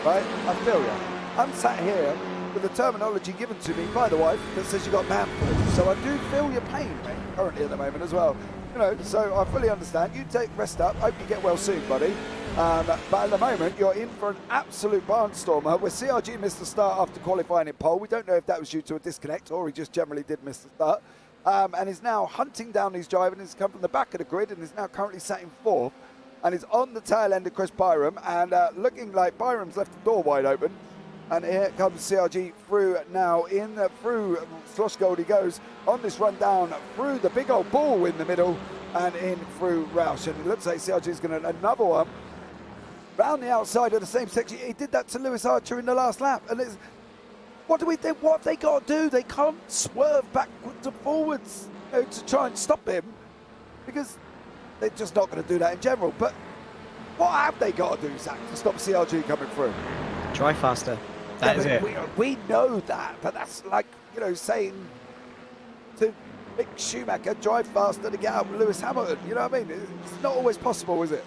right? I feel you. I'm sat here with the terminology given to me by the wife that says you got man flu. So I do feel your pain, mate, currently at the moment as well. You know, so I fully understand. You take rest up. Hope you get well soon, buddy. But at the moment, you're in for an absolute barnstormer where CRG missed the start after qualifying in pole. We don't know if that was due to a disconnect or he just generally did miss the start. And is now hunting down his driver and he's come from the back of the grid and is now currently sat in 4th and is on the tail end of Chris Byram and looking like Byram's left the door wide open. And here comes CRG through now through Slosh Gold he goes on this run down through the big old ball in the middle and in through Roush. And it looks like CRG is going to another one round the outside of the same section. He did that to Lewis Archer in the last lap. And it's, what do we think? What have they got to do? They can't swerve backwards and forwards, you know, to try and stop him because they're just not going to do that in general. But what have they got to do, Zach, to stop CRG coming through? Try faster. That is it. We know that, but that's like, you know, saying to Mick Schumacher, drive faster to get out Lewis Hamilton. You know what I mean? It's not always possible, is it?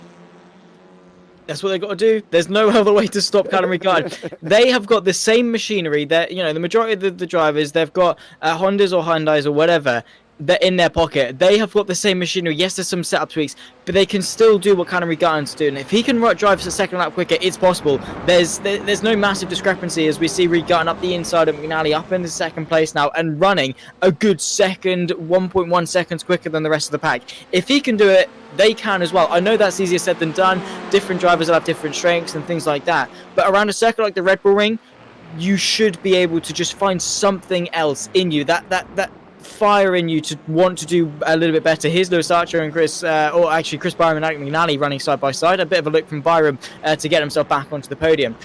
That's what they've got to do. There's no other way to stop Callum Reed-Gutton. They have got the same machinery that, you know, the majority of the drivers, they've got Hondas or Hyundais or whatever. They're in their pocket. They have got the same machinery. Yes, there's some setup tweaks, but they can still do what Callum Reed-Gutton's doing. If he can drive a second lap quicker, it's possible. There's no massive discrepancy as we see Reed-Gutton up the inside of McNally, up in the second place now, and running a good second, 1.1 seconds quicker than the rest of the pack. If he can do it, they can as well. I know that's easier said than done. Different drivers will have different strengths and things like that. But around a circuit like the Red Bull Ring, you should be able to just find something else in you. That fire in you to want to do a little bit better. Here's Lewis Archer and Chris Byram and Alec McNally running side by side. A bit of a look from Byram to get himself back onto the podium.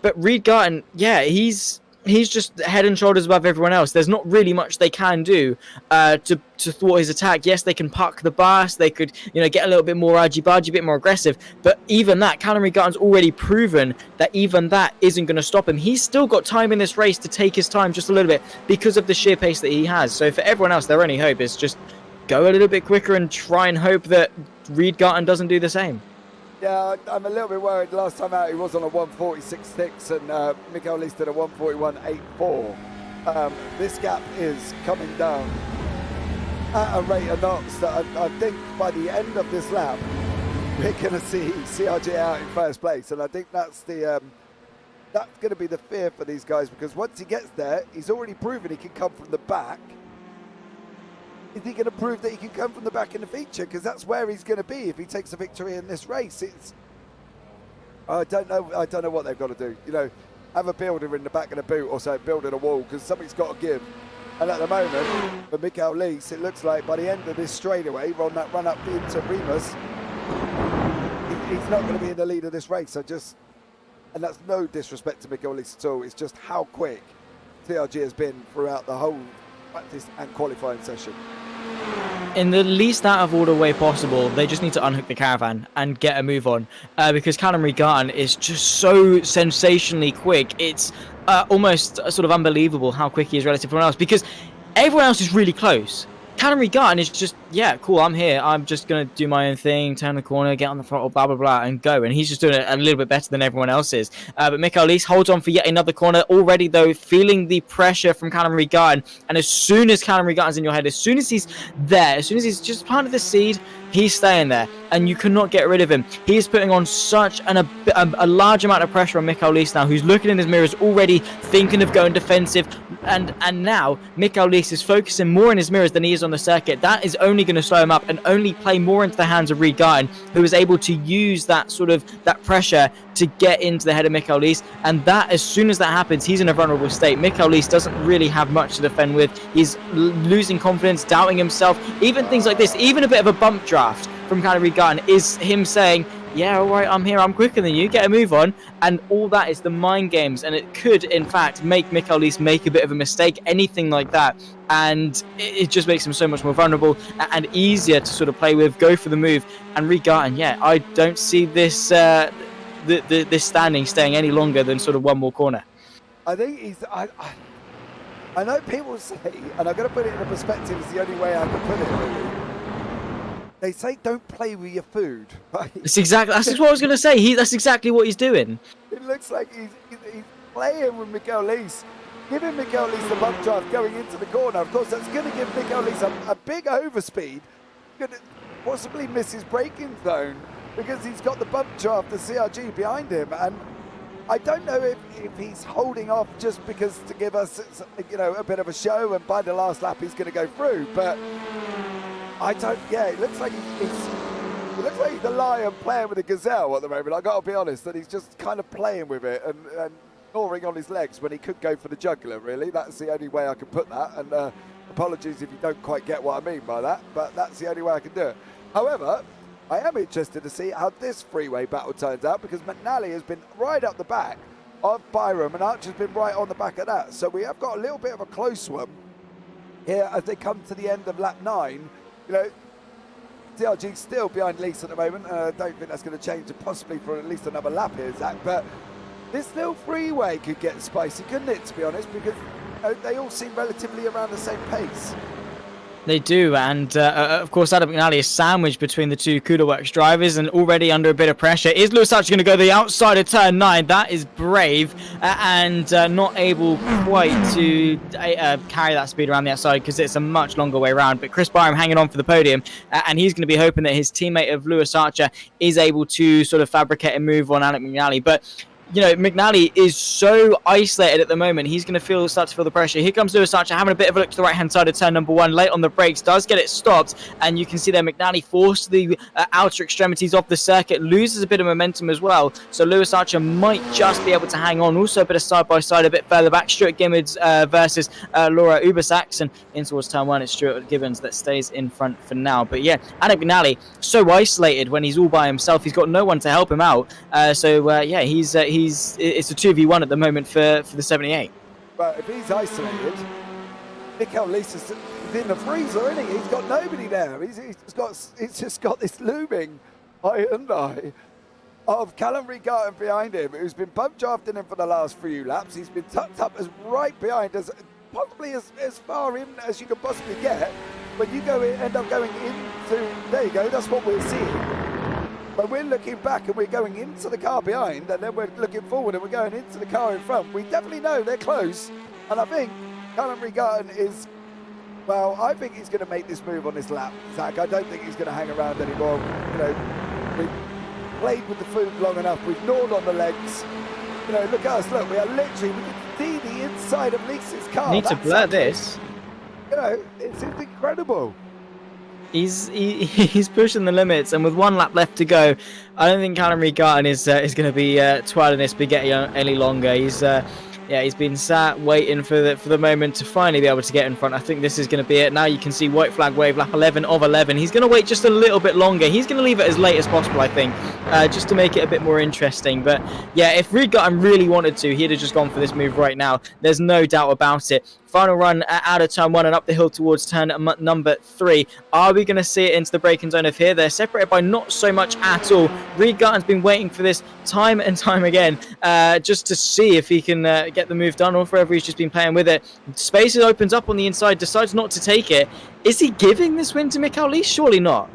But Reed-Gutton, yeah, he's just head and shoulders above everyone else. There's not really much they can do to thwart his attack. Yes, they can puck the bus. They could, you know, get a little bit more argy-bargy, a bit more aggressive. But even that, Callum Reed-Gutton's already proven that even that isn't going to stop him. He's still got time in this race to take his time just a little bit because of the sheer pace that he has. So for everyone else, their only hope is just go a little bit quicker and try and hope that Reed-Gutton doesn't do the same. Yeah, I'm a little bit worried. Last time out, he was on a 146.6 and Mikael Leist at a 141.84. This gap is coming down at a rate of knots that I think by the end of this lap, we're going to see CRG out in first place. And I think that's going to be the fear for these guys because once he gets there, he's already proven he can come from the back. Is he going to prove that he can come from the back in the feature? Because that's where he's going to be if he takes a victory in this race. I don't know what they've got to do. You know, have a builder in the back of the boot or so, building a wall because something's got to give. And at the moment, for Mikael Leist, it looks like by the end of this straightaway, on that run up into Remus, he's not going to be in the lead of this race. And that's no disrespect to Mikael Leist at all. It's just how quick TRG has been throughout the whole practice and qualifying session. In the least out of order way possible, they just need to unhook the caravan and get a move on, because Callum Regarden is just so sensationally quick. It's almost sort of unbelievable how quick he is relative to everyone else, because everyone else is really close. Callum Regarden is just, yeah, cool, I'm here. I'm just going to do my own thing, turn the corner, get on the throttle, blah, blah, blah, and go. And he's just doing it a little bit better than everyone else is. But Mikael Lees holds on for yet another corner. Already, though, feeling the pressure from Callum Regarden. And as soon as Callum Regarden's in your head, as soon as he's there, as soon as he's just planted the seed, he's staying there. And you cannot get rid of him. He is putting on such a large amount of pressure on Mikael Lees now, who's looking in his mirrors already, thinking of going defensive. And now, Mikael Lees is focusing more in his mirrors than he is on the circuit. That is only going to slow him up and only play more into the hands of Regarden, who is able to use that pressure to get into the head of Mikael Lees. And that, as soon as that happens, he's in a vulnerable state. Mikael Lees doesn't really have much to defend with. He's losing confidence, doubting himself. Even things like this, even a bit of a bump draft from Callum Regarden is him saying, yeah, all right, I'm here, I'm quicker than you, get a move on. And all that is the mind games, and it could, in fact, make Mikael Lees make a bit of a mistake, anything like that. And it just makes him so much more vulnerable and easier to sort of play with, go for the move. And Regarden, yeah, I don't see this this standing staying any longer than sort of one more corner. I think he's... I know people say, and I'm going to put it in a perspective, it's the only way I can put it, really. They say don't play with your food, right? That's what I was going to say. That's exactly what he's doing. It looks like he's playing with Mikael Lees, giving Mikael Lees the bump draft going into the corner. Of course, that's going to give Mikael Lees a big overspeed. Going to possibly miss his braking zone because he's got the bump draft, the CRG behind him. And I don't know if he's holding off just because to give us, a bit of a show, and by the last lap he's going to go through. But I don't. Yeah, it looks like he's the lion playing with a gazelle at the moment. I got to be honest, that he's just kind of playing with it and gnawing on his legs when he could go for the jugular. Really, that's the only way I can put that. And apologies if you don't quite get what I mean by that, but that's the only way I can do it. However, I am interested to see how this freeway battle turns out, because McNally has been right up the back of Byram and Archer's been right on the back of that. So we have got a little bit of a close one here as they come to the end of lap 9. TRG's still behind Lees at the moment. I don't think that's going to change possibly for at least another lap here, Zach. But this little freeway could get spicy, couldn't it, to be honest? Because they all seem relatively around the same pace. They do, and of course Adam McNally is sandwiched between the two CUDA-Works drivers and already under a bit of pressure. Is Lewis Archer going to go the outside of turn 9? That is brave, and not able quite to carry that speed around the outside because it's a much longer way around. But Chris Byram hanging on for the podium, and he's going to be hoping that his teammate of Lewis Archer is able to sort of fabricate a move on Alec McNally. But McNally is so isolated at the moment. He's going to start to feel the pressure. Here comes Lewis Archer having a bit of a look to the right-hand side of turn number 1. Late on the brakes, does get it stopped. And you can see there McNally forced the outer extremities of the circuit, loses a bit of momentum as well. So Lewis Archer might just be able to hang on. Also a bit of side-by-side a bit further back. Stuart Gibbons versus Laura Ubersax. And in towards turn 1, it's Stuart Gibbons that stays in front for now. But yeah, Alec McNally, so isolated when he's all by himself. He's got no one to help him out. It's a 2v1 at the moment for the 78. But if he's isolated, Mikael Lees is in the freezer, isn't he? He's got nobody there. He's just got this looming Hyundai of Callum Regarden behind him, who's been bump drafting him for the last few laps. He's been tucked up as right behind us, possibly as far in as you can possibly get. When you end up going into, there you go, that's what we're seeing. When we're looking back and we're going into the car behind, and then we're looking forward and we're going into the car in front, we definitely know they're close. And I think Callum Regarden is, I think he's going to make this move on this lap, Zach. I don't think he's going to hang around anymore. We've played with the food long enough. We've gnawed on the legs. Look at us. Look, we can see the inside of Lees's car. Need to blur this. It's incredible. He's pushing the limits, and with 1 lap left to go, I don't think Callum Regarden is going to be twirling this spaghetti any longer. Yeah, he's been sat waiting for the moment to finally be able to get in front. I think this is going to be it. Now you can see white flag wave, lap 11 of 11. He's going to wait just a little bit longer. He's going to leave it as late as possible, I think, just to make it a bit more interesting. But yeah, if Regan really wanted to, he'd have just gone for this move right now. There's no doubt about it. Final run out of turn 1 and up the hill towards turn number 3. Are we going to see it into the braking zone of here? They're separated by not so much at all. Regan's been waiting for this time and time again, just to see if he can get the move done, or forever he's just been playing with it. Space opens up on the inside, decides not to take it. Is he giving this win to Mikhail Lee? Surely not.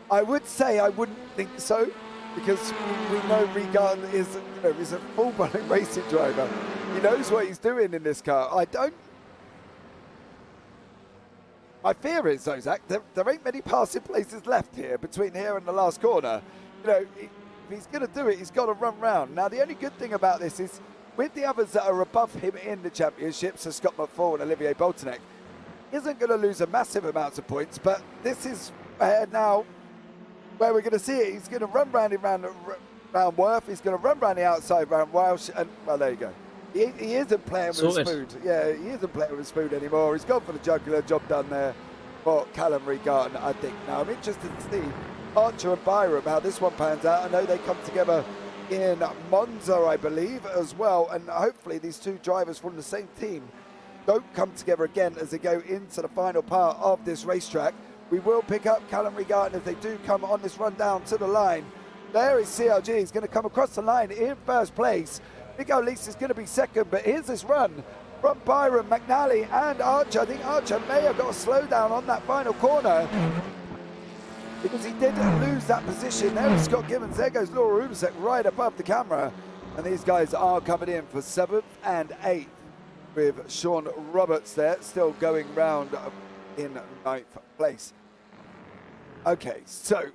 I would say I wouldn't think so, because we know Regan is a full-blown racing driver. He knows what he's doing in this car. My fear is, though, Zach, there ain't many passing places left here between here and the last corner. If he's going to do it, he's got to run round. Now, the only good thing about this is, with the others that are above him in the championship, so Scott McFall and Olivier Boltonek, isn't going to lose a massive amount of points, but this is now where we're going to see it. He's going to run round Worth, he's going to run round the outside round Welsh, and, well, there you go. He isn't playing with his food. Yeah, he isn't playing with his food anymore. He's gone for the jugular. Job done there for Callum Regan, I think. Now, I'm interested to see Archer and Byram, how this one pans out. I know they come together in Monza, I believe, as well. And hopefully these two drivers from the same team don't come together again as they go into the final part of this racetrack. We will pick up Callum Regan as they do come on this run down to the line. There is CRG. He's going to come across the line in first place. Mikhail Lee is going to be second, but here's this run from Byron, McNally and Archer. I think Archer may have got a slowdown on that final corner because he did lose that position. There is Scott Gibbons. There goes Laura Ubasek right above the camera. And these guys are coming in for 7th and 8th with Sean Roberts there still going round in 9th place. Okay, so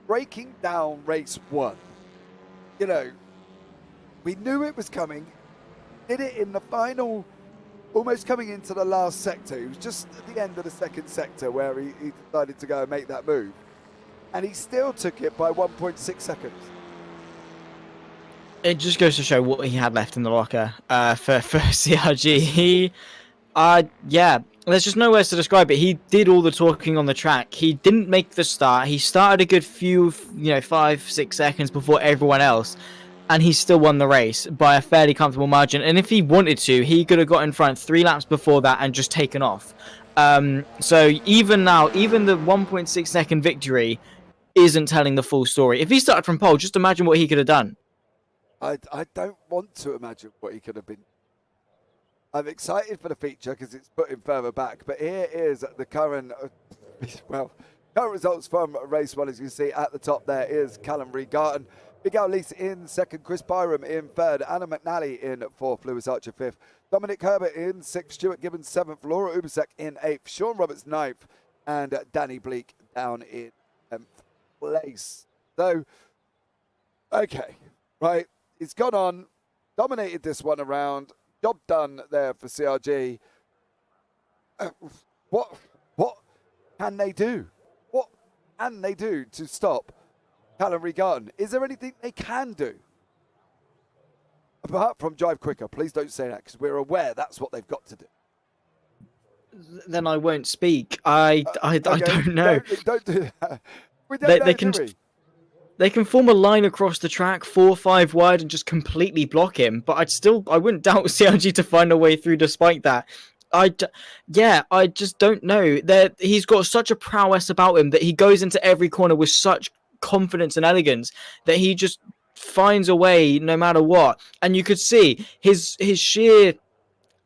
breaking down race 1. We knew it was coming, did it in the final, almost coming into the last sector. It was just at the end of the second sector where he decided to go and make that move. And he still took it by 1.6 seconds. It just goes to show what he had left in the locker for CRG. Yeah, there's just no words to describe it. He did all the talking on the track. He didn't make the start. He started a good few, 5-6 seconds before everyone else. And he still won the race by a fairly comfortable margin. And if he wanted to, he could have got in front 3 laps before that and just taken off. So even now, even the 1.6 second victory isn't telling the full story. If he started from pole, just imagine what he could have done. I don't want to imagine what he could have been. I'm excited for the feature because it's put him further back. But here is the current, current results from race 1. As you can see at the top there is Callum Regan. Miguel Lees in second, Chris Byram in third, Anna McNally in fourth, Lewis Archer fifth, Dominic Herbert in sixth, Stuart Gibbons seventh, Laura Ubasek in eighth, Sean Roberts ninth, and Danny Bleak down in 10th place. So, okay, right, he's gone on, dominated this one around, job done there for CRG. What can they do? What can they do to stop Callum Regan? Is there anything they can do? Apart from drive quicker, please don't say that because we're aware that's what they've got to do. Then I won't speak. I don't know. Don't do that. We don't know, do we? They can form a line across the track, 4-5 wide, and just completely block him. But I wouldn't doubt CRG to find a way through despite that. I just don't know. He's got such a prowess about him that he goes into every corner with such confidence and elegance that he just finds a way no matter what. And you could see his sheer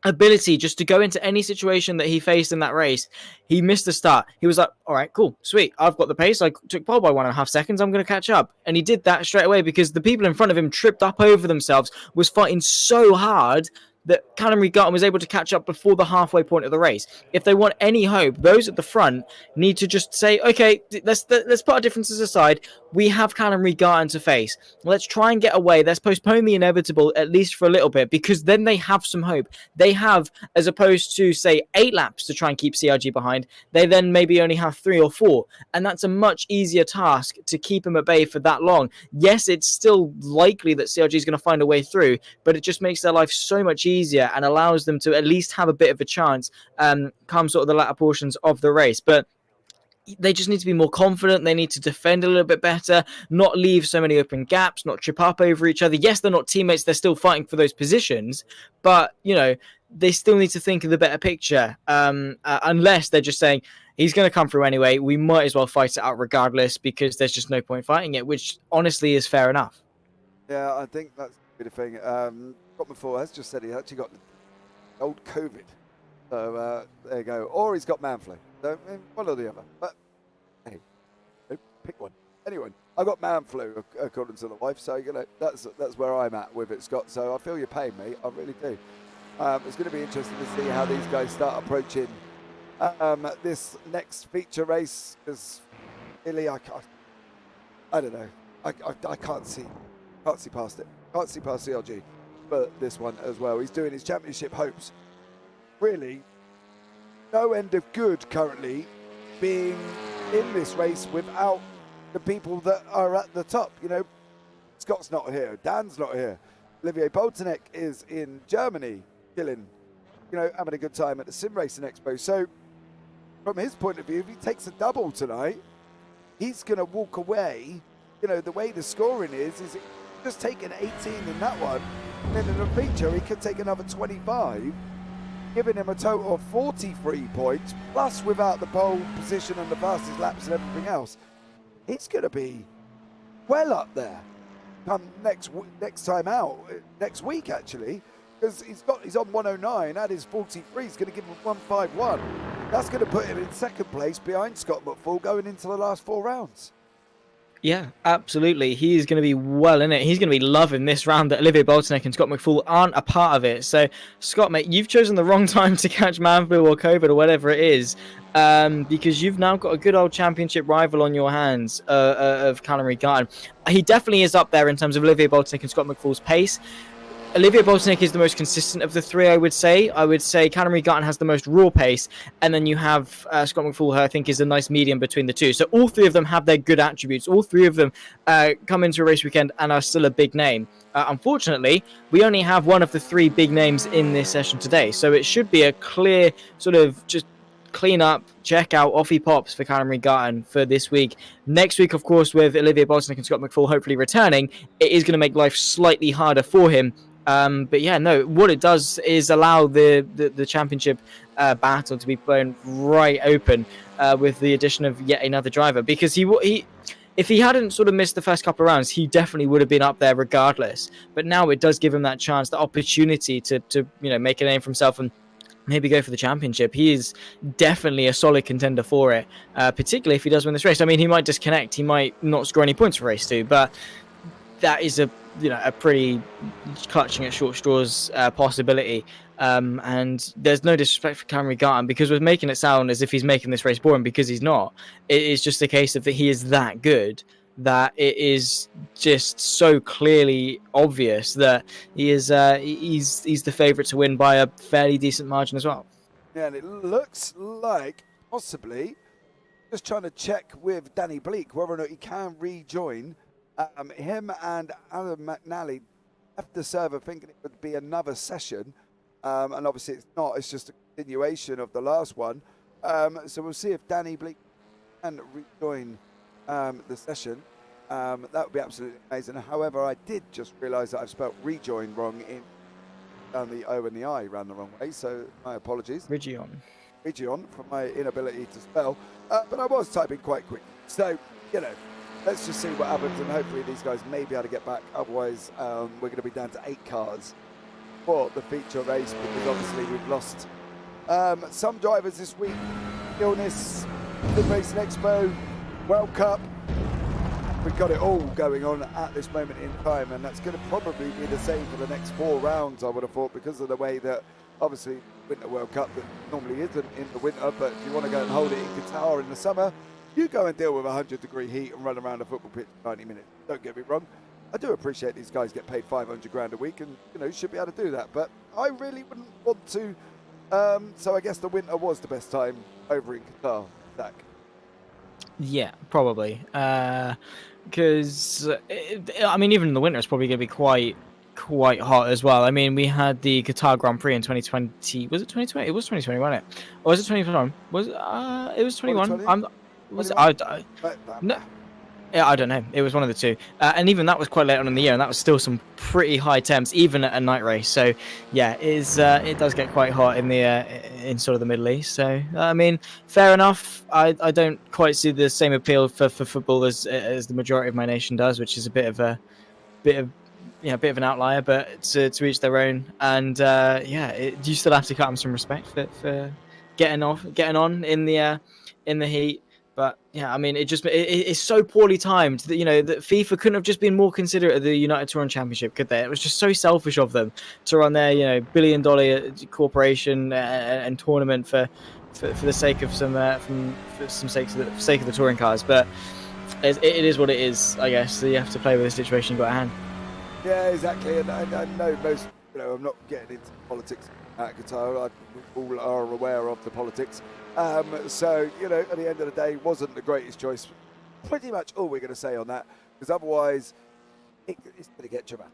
ability just to go into any situation that he faced in that race. He missed the start. He was like, all right, cool, sweet. I've got the pace. I took pole by 1.5 seconds. I'm going to catch up. And he did that straight away because the people in front of him tripped up over themselves, was fighting so hard that Callum Regarton was able to catch up before the halfway point of the race. If they want any hope, those at the front need to just say, okay, let's put our differences aside. We have Callum Regarton to face. Let's try and get away. Let's postpone the inevitable, at least for a little bit, because then they have some hope. They have, as opposed to, say, 8 laps to try and keep CRG behind, they then maybe only have 3 or 4. And that's a much easier task to keep him at bay for that long. Yes, it's still likely that CRG is going to find a way through, but it just makes their life so much easier and allows them to at least have a bit of a chance come sort of the latter portions of the race. But they just need to be more confident. They need to defend a little bit better, not leave so many open gaps, not trip up over each other. Yes, they're not teammates. They're still fighting for those positions, but, you know, they still need to think of the better picture, unless they're just saying, he's going to come through anyway. We might as well fight it out regardless because there's just no point fighting it, which honestly is fair enough. Yeah, I think that's a good thing. Scott McFall has just said he actually got old COVID. So there you go. Or he's got man flu. So one or the other. But hey, pick one. Anyone. I got man flu according to the wife. So you know that's where I'm at with it, Scott. So I feel your pain, mate. I really do. It's going to be interesting to see how these guys start approaching this next feature race. Because really, I don't know. I can't see past it. Can't see past CLG. But this one as well. He's doing his championship hopes. Really, no end of good currently being in this race without the people that are at the top. You know, Scott's not here, Dan's not here, Olivier Boltonek is in Germany, chilling, you know, having a good time at the Sim Racing Expo. So, from his point of view, if he takes a double tonight, he's going to walk away. You know, the way the scoring is just taking 18 in that one, and then in a feature, he could take another 25. Giving him a total of 43 points, plus without the pole position and the fastest laps and everything else. He's going to be well up there come next time out, next week actually, because he's on 109, that is 43, he's going to give him 151. That's going to put him in second place behind Scott McFall going into the last 4 rounds. Yeah, absolutely. He's going to be well in it. He's going to be loving this round that Olivier Boltonek and Scott McFall aren't a part of it. So, Scott, mate, you've chosen the wrong time to catch man flu or COVID or whatever it is, because you've now got a good old championship rival on your hands of Callum Regarton. He definitely is up there in terms of Olivier Boltonek and Scott McFall's pace. Olivier Boltonek is the most consistent of the 3, I would say. I would say Callum Regarton has the most raw pace, and then you have Scott McFall, who I think is a nice medium between the two. So all 3 of them have their good attributes. All 3 of them come into a race weekend and are still a big name. Unfortunately, we only have one of the 3 big names in this session today, so it should be a clear sort of just clean up, check out, off he pops for Callum Regarton for this week. Next week, of course, with Olivier Boltonek and Scott McFall hopefully returning, it is going to make life slightly harder for him. But yeah, no, what it does is allow the championship battle to be blown right open with the addition of yet another driver, because he if he hadn't sort of missed the first couple of rounds, he definitely would have been up there regardless. But now it does give him that chance, the opportunity to you know, make a name for himself and maybe go for the championship. He is definitely a solid contender for it, particularly if he does win this race. I mean, he might disconnect, he might not score any points for race 2, but that is a pretty clutching at short straws possibility. And there's no disrespect for Callum Regarton, because we're making it sound as if he's making this race boring, because he's not. It is just a case of that he is that good, that it is just so clearly obvious that he is he's the favourite to win by a fairly decent margin as well. Yeah, and it looks like possibly, just trying to check with Danny Bleak whether or not he can rejoin. Him and Alan McNally left the server thinking it would be another session, and obviously it's not, it's just a continuation of the last one. So we'll see if Danny Bleak can rejoin the session. That would be absolutely amazing. However, I did just realise that I've spelled rejoin wrong down the O and the I ran the wrong way, so my apologies. Region for my inability to spell, but I was typing quite quick. So, you know, let's just see what happens, and hopefully these guys may be able to get back. Otherwise, we're going to be down to 8 cars for the feature race, because obviously we've lost some drivers this week. Illness, Sim Racing Expo, World Cup. we've got it all going on at this moment in time, and that's going to probably be the same for the next 4 rounds, I would have thought, because of the way that obviously Winter World Cup that normally isn't in the winter, but if you want to go and hold it in Qatar in the summer, you go and deal with 100-degree heat and run around a football pitch for 90 minutes. Don't get me wrong. I do appreciate these guys get paid 500 grand a week and, you know, should be able to do that, but I really wouldn't want to. So I guess the winter was the best time over in Qatar, Zach. Yeah, probably. Because I mean, even in the winter, it's probably going to be quite hot as well. I mean, we had the Qatar Grand Prix in 2020. Was it 2020? It was 2020, wasn't it? Or was it 2021? Was it was 21? No. Yeah, I don't know. It was one of the two, and even that was quite late on in the year, and that was still some pretty high temps, even at a night race. So, yeah, it does get quite hot in the in sort of the Middle East. So, I mean, fair enough. I don't quite see the same appeal for football as the majority of my nation does, which is a bit of an outlier, but to each their own. And you still have to cut them some respect for getting on in the heat. But yeah, I mean, it's so poorly timed that, you know, that FIFA couldn't have just been more considerate of the United Touring Championship, could they? It was just so selfish of them to run their, you know, billion-dollar corporation and tournament for the sake of sake of the touring cars. But it is what it is, I guess. So you have to play with the situation you've got at hand. Yeah, exactly. And I know most, you know, I'm not getting into politics at Qatar. We all are aware of the politics. So, you know, at the end of the day, wasn't the greatest choice. Pretty much all we're going to say on that, because otherwise it's going to get dramatic.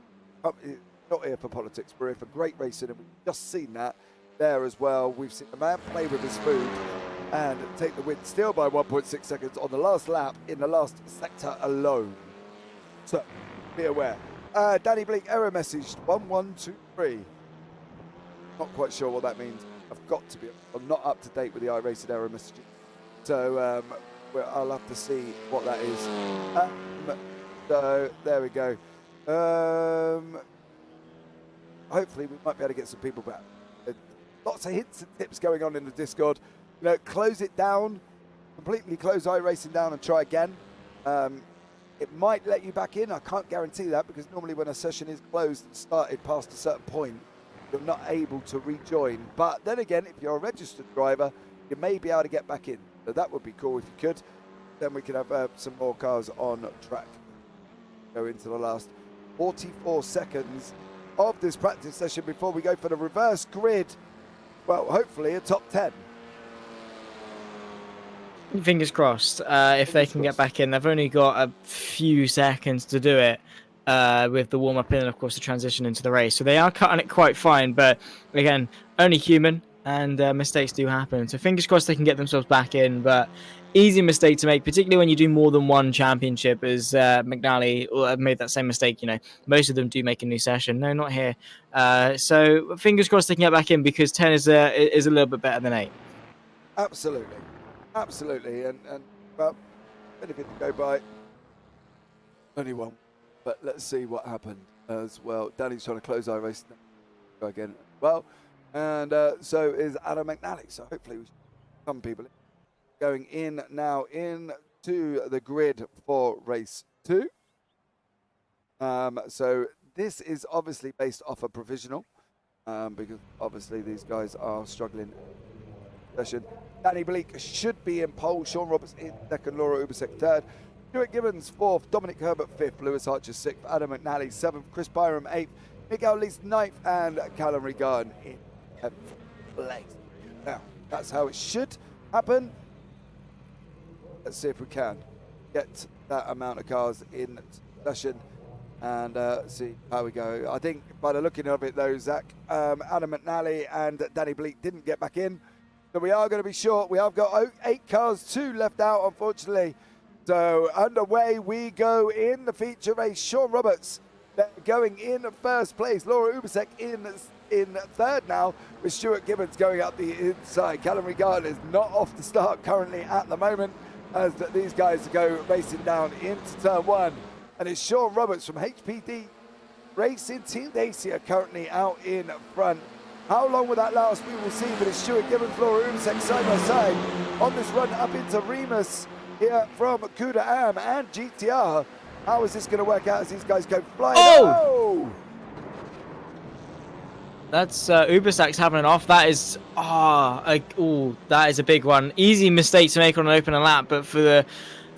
Not here for politics, we're here for great racing, and we've just seen that there as well. We've seen the man play with his food and take the win still by 1.6 seconds on the last lap in the last sector alone. So, be aware. Danny Bleak, error message 1123. Not quite sure what that means. I've got to be. I'm not up to date with the iRacing error messaging, so I'll have to see what that is. So there we go. Hopefully we might be able to get some people back. Lots of hints and tips going on in the Discord. You know, close it down, completely close iRacing down and try again. It might let you back in. I can't guarantee that, because normally when a session is closed and started past a certain point, you're not able to rejoin. But then again, if you're a registered driver, you may be able to get back in. So that would be cool if you could. Then we could have some more cars on track. Go into the last 44 seconds of this practice session before we go for the reverse grid. Well, hopefully a top 10. Fingers crossed. If they can get back in, they've only got a few seconds to do it. With the warm-up and, of course, the transition into the race. So they are cutting it quite fine, but, again, only human, and mistakes do happen. So fingers crossed they can get themselves back in, but easy mistake to make, particularly when you do more than one championship, as McNally made that same mistake. You know, most of them do make a new session. No, not here. So fingers crossed they can get back in, because 10 is a little bit better than 8. Absolutely. Absolutely. And well, anything to go by. Only one. But let's see what happened as well. Danny's trying to close our race. Go again. Well, and so is Adam McNally. So hopefully we some people going in now into the grid for race 2. So this is obviously based off a provisional, because obviously these guys are struggling. Session. Danny Bleak should be in pole. Sean Roberts in second. Laura Ubasek third. Stuart Gibbons 4th, Dominic Herbert 5th, Lewis Archer 6th, Adam McNally 7th, Chris Byram 8th, Miguel Lees 9th, and Callum Regan in 10th place. Now, that's how it should happen. Let's see if we can get that amount of cars in session and see how we go. I think by the looking of it though, Zach, Adam McNally and Danny Bleak didn't get back in. So we are going to be short. We have got 8 cars, 2 left out, unfortunately. So underway we go in the feature race. Sean Roberts going in first place. Laura Ubasek in third now, with Stuart Gibbons going up the inside. Callum Regan is not off the start currently at the moment, as these guys go racing down into turn 1. And it's Sean Roberts from HPD Racing Team Dacia currently out in front. How long will that last? We will see, but it's Stuart Gibbons, Laura Ubasek side by side on this run up into Remus here from Kuda Am and GTR. How is this going to work out as these guys go flying? Oh! That's Ubersax having it off. That is that is a big one. Easy mistake to make on an opening lap, but for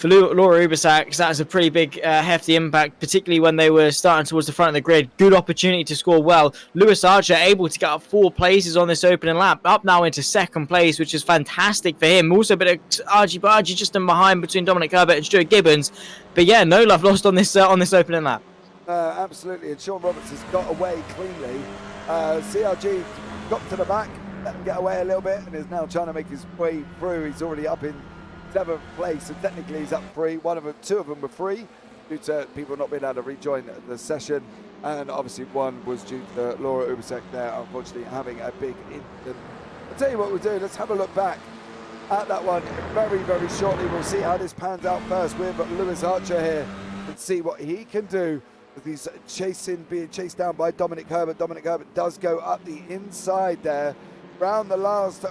Laura Ubersax, that is a pretty big hefty impact, particularly when they were starting towards the front of the grid. Good opportunity to score well. Lewis Archer able to get up 4 places on this opening lap, up now into 2nd place, which is fantastic for him. Also a bit of argy-bargy just in behind between Dominic Herbert and Stuart Gibbons, but yeah, no love lost on this opening lap. Absolutely, and Sean Roberts has got away cleanly. CRG got to the back, let him get away a little bit, and is now trying to make his way through. He's already up in 7th place, so technically he's up 3. Two of them were free due to people not being able to rejoin the session, and obviously one was due to Laura Ubersack there, unfortunately having a big incident. I'll tell you what we'll do. Let's have a look back at that one very, very shortly. We'll see how this pans out first with Lewis Archer here and see what he can do. He's being chased down by Dominic Herbert. Dominic Herbert does go up the inside there, round the last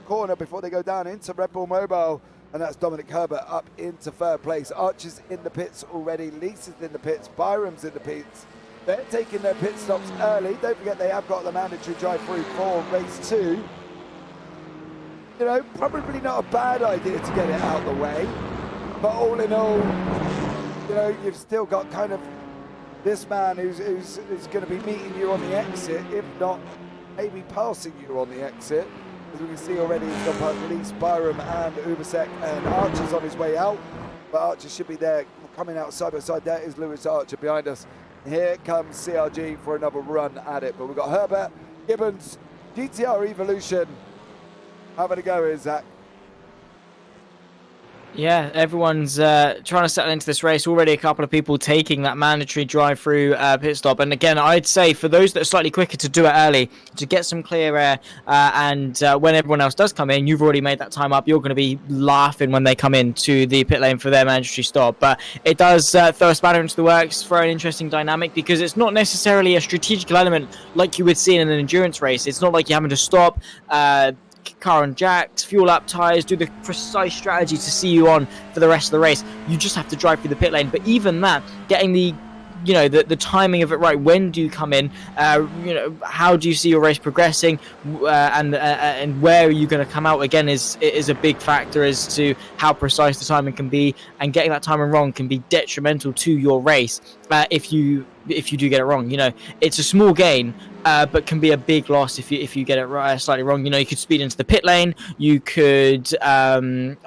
corner before they go down into Red Bull Mobile, and that's Dominic Herbert up into 3rd place. Archer's in the pits already, Lisa's in the pits, Byram's in the pits. They're taking their pit stops early. Don't forget they have got the mandatory drive-through for race 2. You know, probably not a bad idea to get it out of the way, but all in all, you know, you've still got kind of this man who's going to be meeting you on the exit, if not maybe passing you on the exit. As we can see already, he's gone past Lise, Byram and Ubersack, and Archer's on his way out. But Archer should be there, coming out side by side. There is Lewis Archer behind us. Here comes CRG for another run at it. But we've got Herbert, Gibbons, GTR Evolution. Having a go here, Zach. Yeah, everyone's trying to settle into this race. Already a couple of people taking that mandatory drive-through pit stop. And again, I'd say for those that are slightly quicker to do it early, to get some clear air, and when everyone else does come in, you've already made that time up. You're going to be laughing when they come into the pit lane for their mandatory stop. But it does throw a spanner into the works for an interesting dynamic, because it's not necessarily a strategical element like you would see in an endurance race. It's not like you're having to stop, car on jacks, fuel up tyres, do the precise strategy to see you on for the rest of the race. You just have to drive through the pit lane. But even that, getting the timing of it right, when do you come in, how do you see your race progressing, and where are you going to come out, again, is a big factor as to how precise the timing can be, and getting that timing wrong can be detrimental to your race if you do get it wrong. It's a small gain, but can be a big loss if you get it right, slightly wrong. You could speed into the pit lane, you could anything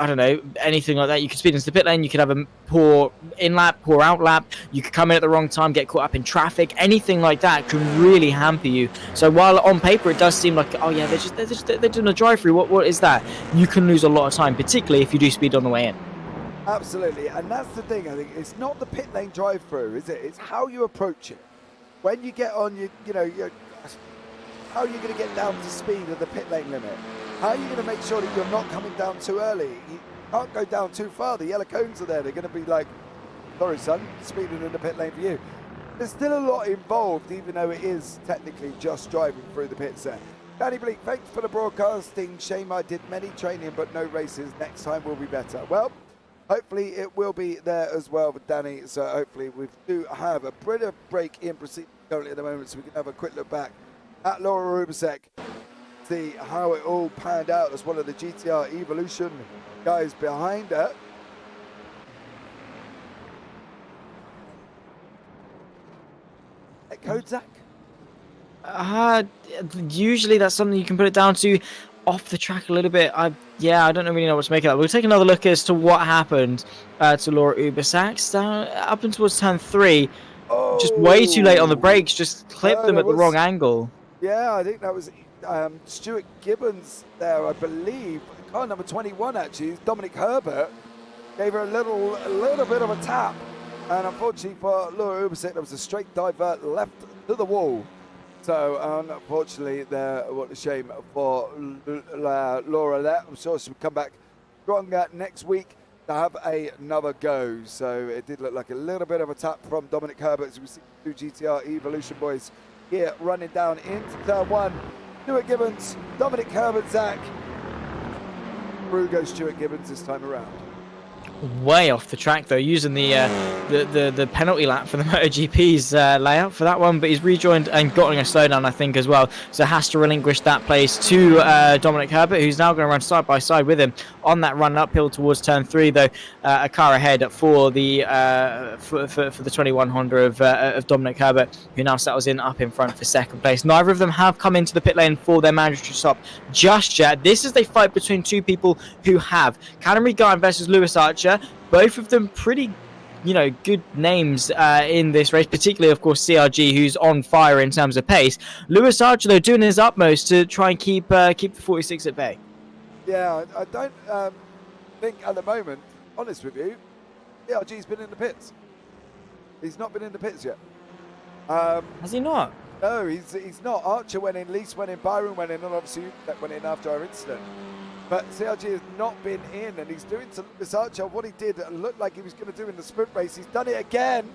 like that. You could speed into the pit lane, you could have a poor in lap, poor out lap, you could come in at the wrong time, get caught up in traffic. Anything like that can really hamper you. So while on paper it does seem like, oh yeah, they're doing a drive through, what is that? You can lose a lot of time, particularly if you do speed on the way in. Absolutely, and that's the thing. I think it's not the pit lane drive-through, is it? It's how you approach it. When you get on, how are you going to get down to speed of the pit lane limit? How are you going to make sure that you're not coming down too early? You can't go down too far. The yellow cones are there. They're going to be like, sorry, son, speeding in the pit lane for you. There's still a lot involved, even though it is technically just driving through the pits there. Danny Bleak, thanks for the broadcasting. Shame I did many training but no races. Next time will be better. Well, hopefully it will be there as well with Danny. So hopefully we do have a bit of break in proceedings currently at the moment, so we can have a quick look back at Laura Ubersack, see how it all panned out as one of the GTR Evolution guys behind her. Code, Zach? Usually that's something you can put it down to off the track a little bit. I don't really know what to make of that. We'll take another look as to what happened to Laura Ubersack up and towards turn 3. Just way too late on the brakes, just clipped them at the wrong angle. Yeah, I think that was Stuart Gibbons there, I believe. Car number 21 actually, Dominic Herbert, gave her a little bit of a tap. And unfortunately for Laura Ubersack, there was a straight divert left to the wall. So unfortunately, what a shame for Laura there. I'm sure she'll come back stronger next week to have another go. So it did look like a little bit of a tap from Dominic Herbert, as we see two GTR Evolution boys here running down into turn 1. Stuart Gibbons, Dominic Herbert, Zach. Through goes Stuart Gibbons this time around. way off the track though, using the penalty lap for the MotoGP's layout for that one, but he's rejoined and gotten a slowdown, I think, as well, so has to relinquish that place to Dominic Herbert, who's now going to run side by side with him on that run uphill towards turn 3, though. A car ahead for the for the 21 Honda of Dominic Herbert, who now settles in up in front for second place. Neither of them have come into the pit lane for their mandatory stop just yet. This is a fight between two people who have. Callum Regan versus Lewis Archer, both of them pretty, good names in this race, particularly, of course, CRG, who's on fire in terms of pace. Lewis Archer, though, doing his utmost to try and keep the 46 at bay. Yeah, I don't think at the moment, honest with you, CRG's been in the pits. He's not been in the pits yet. Has he not? No, he's not. Archer went in, Lease went in, Byron went in, and obviously that went in after our incident. But CRG has not been in, and he's doing to Lewis Archer what he did looked like he was going to do in the sprint race. He's done it again.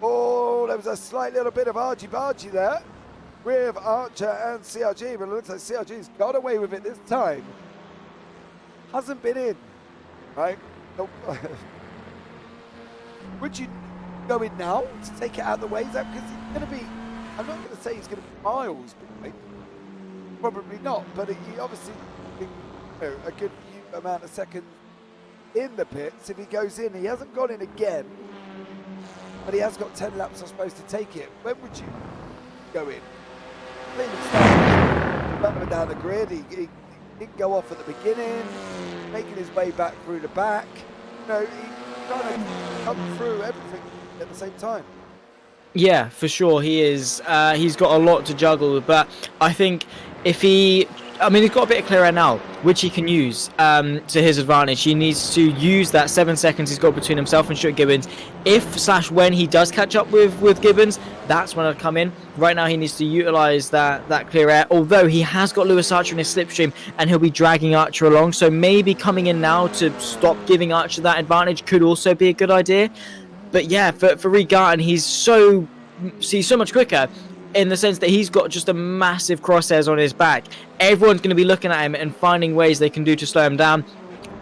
Oh, there was a slight little bit of argy-bargy there with Archer and CRG, but it looks like CRG's got away with it this time. Hasn't been in, right? So, would you go in now to take it out of the way? Is that because he's going to be, I'm not going to say he's going to be miles behind. Probably not, but he obviously a good few amount of seconds in the pits. If he goes in, he hasn't gone in again, but he has got 10 laps, I suppose, to take it. When would you go in? Further down the grid, he didn't go off at the beginning, making his way back through the back. He's trying to come through everything at the same time. Yeah, for sure he is. He's got a lot to juggle, but I think if he's got a bit of clear air now, which he can use to his advantage. He needs to use that 7 seconds he's got between himself and Stuart Gibbons. When he does catch up with Gibbons, that's when I'll come in. Right now, he needs to utilise that clear air, although he has got Lewis Archer in his slipstream, and he'll be dragging Archer along. So maybe coming in now to stop giving Archer that advantage could also be a good idea. But yeah, for Regan, he's so much quicker, in the sense that he's got just a massive crosshairs on his back. Everyone's going to be looking at him and finding ways they can do to slow him down,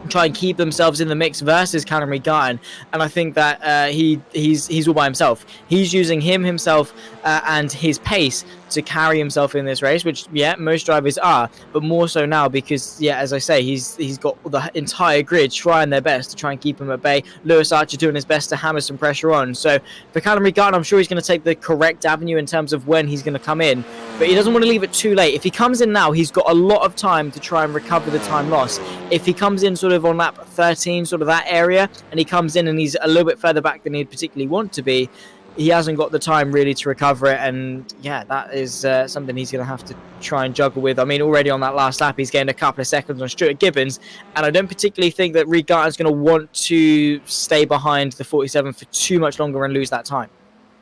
try and keep themselves in the mix versus Callum Regan. And I think that he's all by himself. He's using himself and his pace to carry himself in this race, which most drivers are, but more so now because as I say, he's got the entire grid trying their best to try and keep him at bay. Lewis Archer doing his best to hammer some pressure on. So for Callum Regan, I'm sure he's going to take the correct avenue in terms of when he's going to come in, but he doesn't want to leave it too late. If he comes in now, he's got a lot of time to try and recover the time lost. If he comes in sort of on lap 13, sort of that area, and he comes in and he's a little bit further back than he'd particularly want to be, he hasn't got the time really to recover it, and that is something he's going to have to try and juggle with. I mean, already on that last lap, he's gained a couple of seconds on Stuart Gibbons, and I don't particularly think that Regan is going to want to stay behind the 47 for too much longer and lose that time.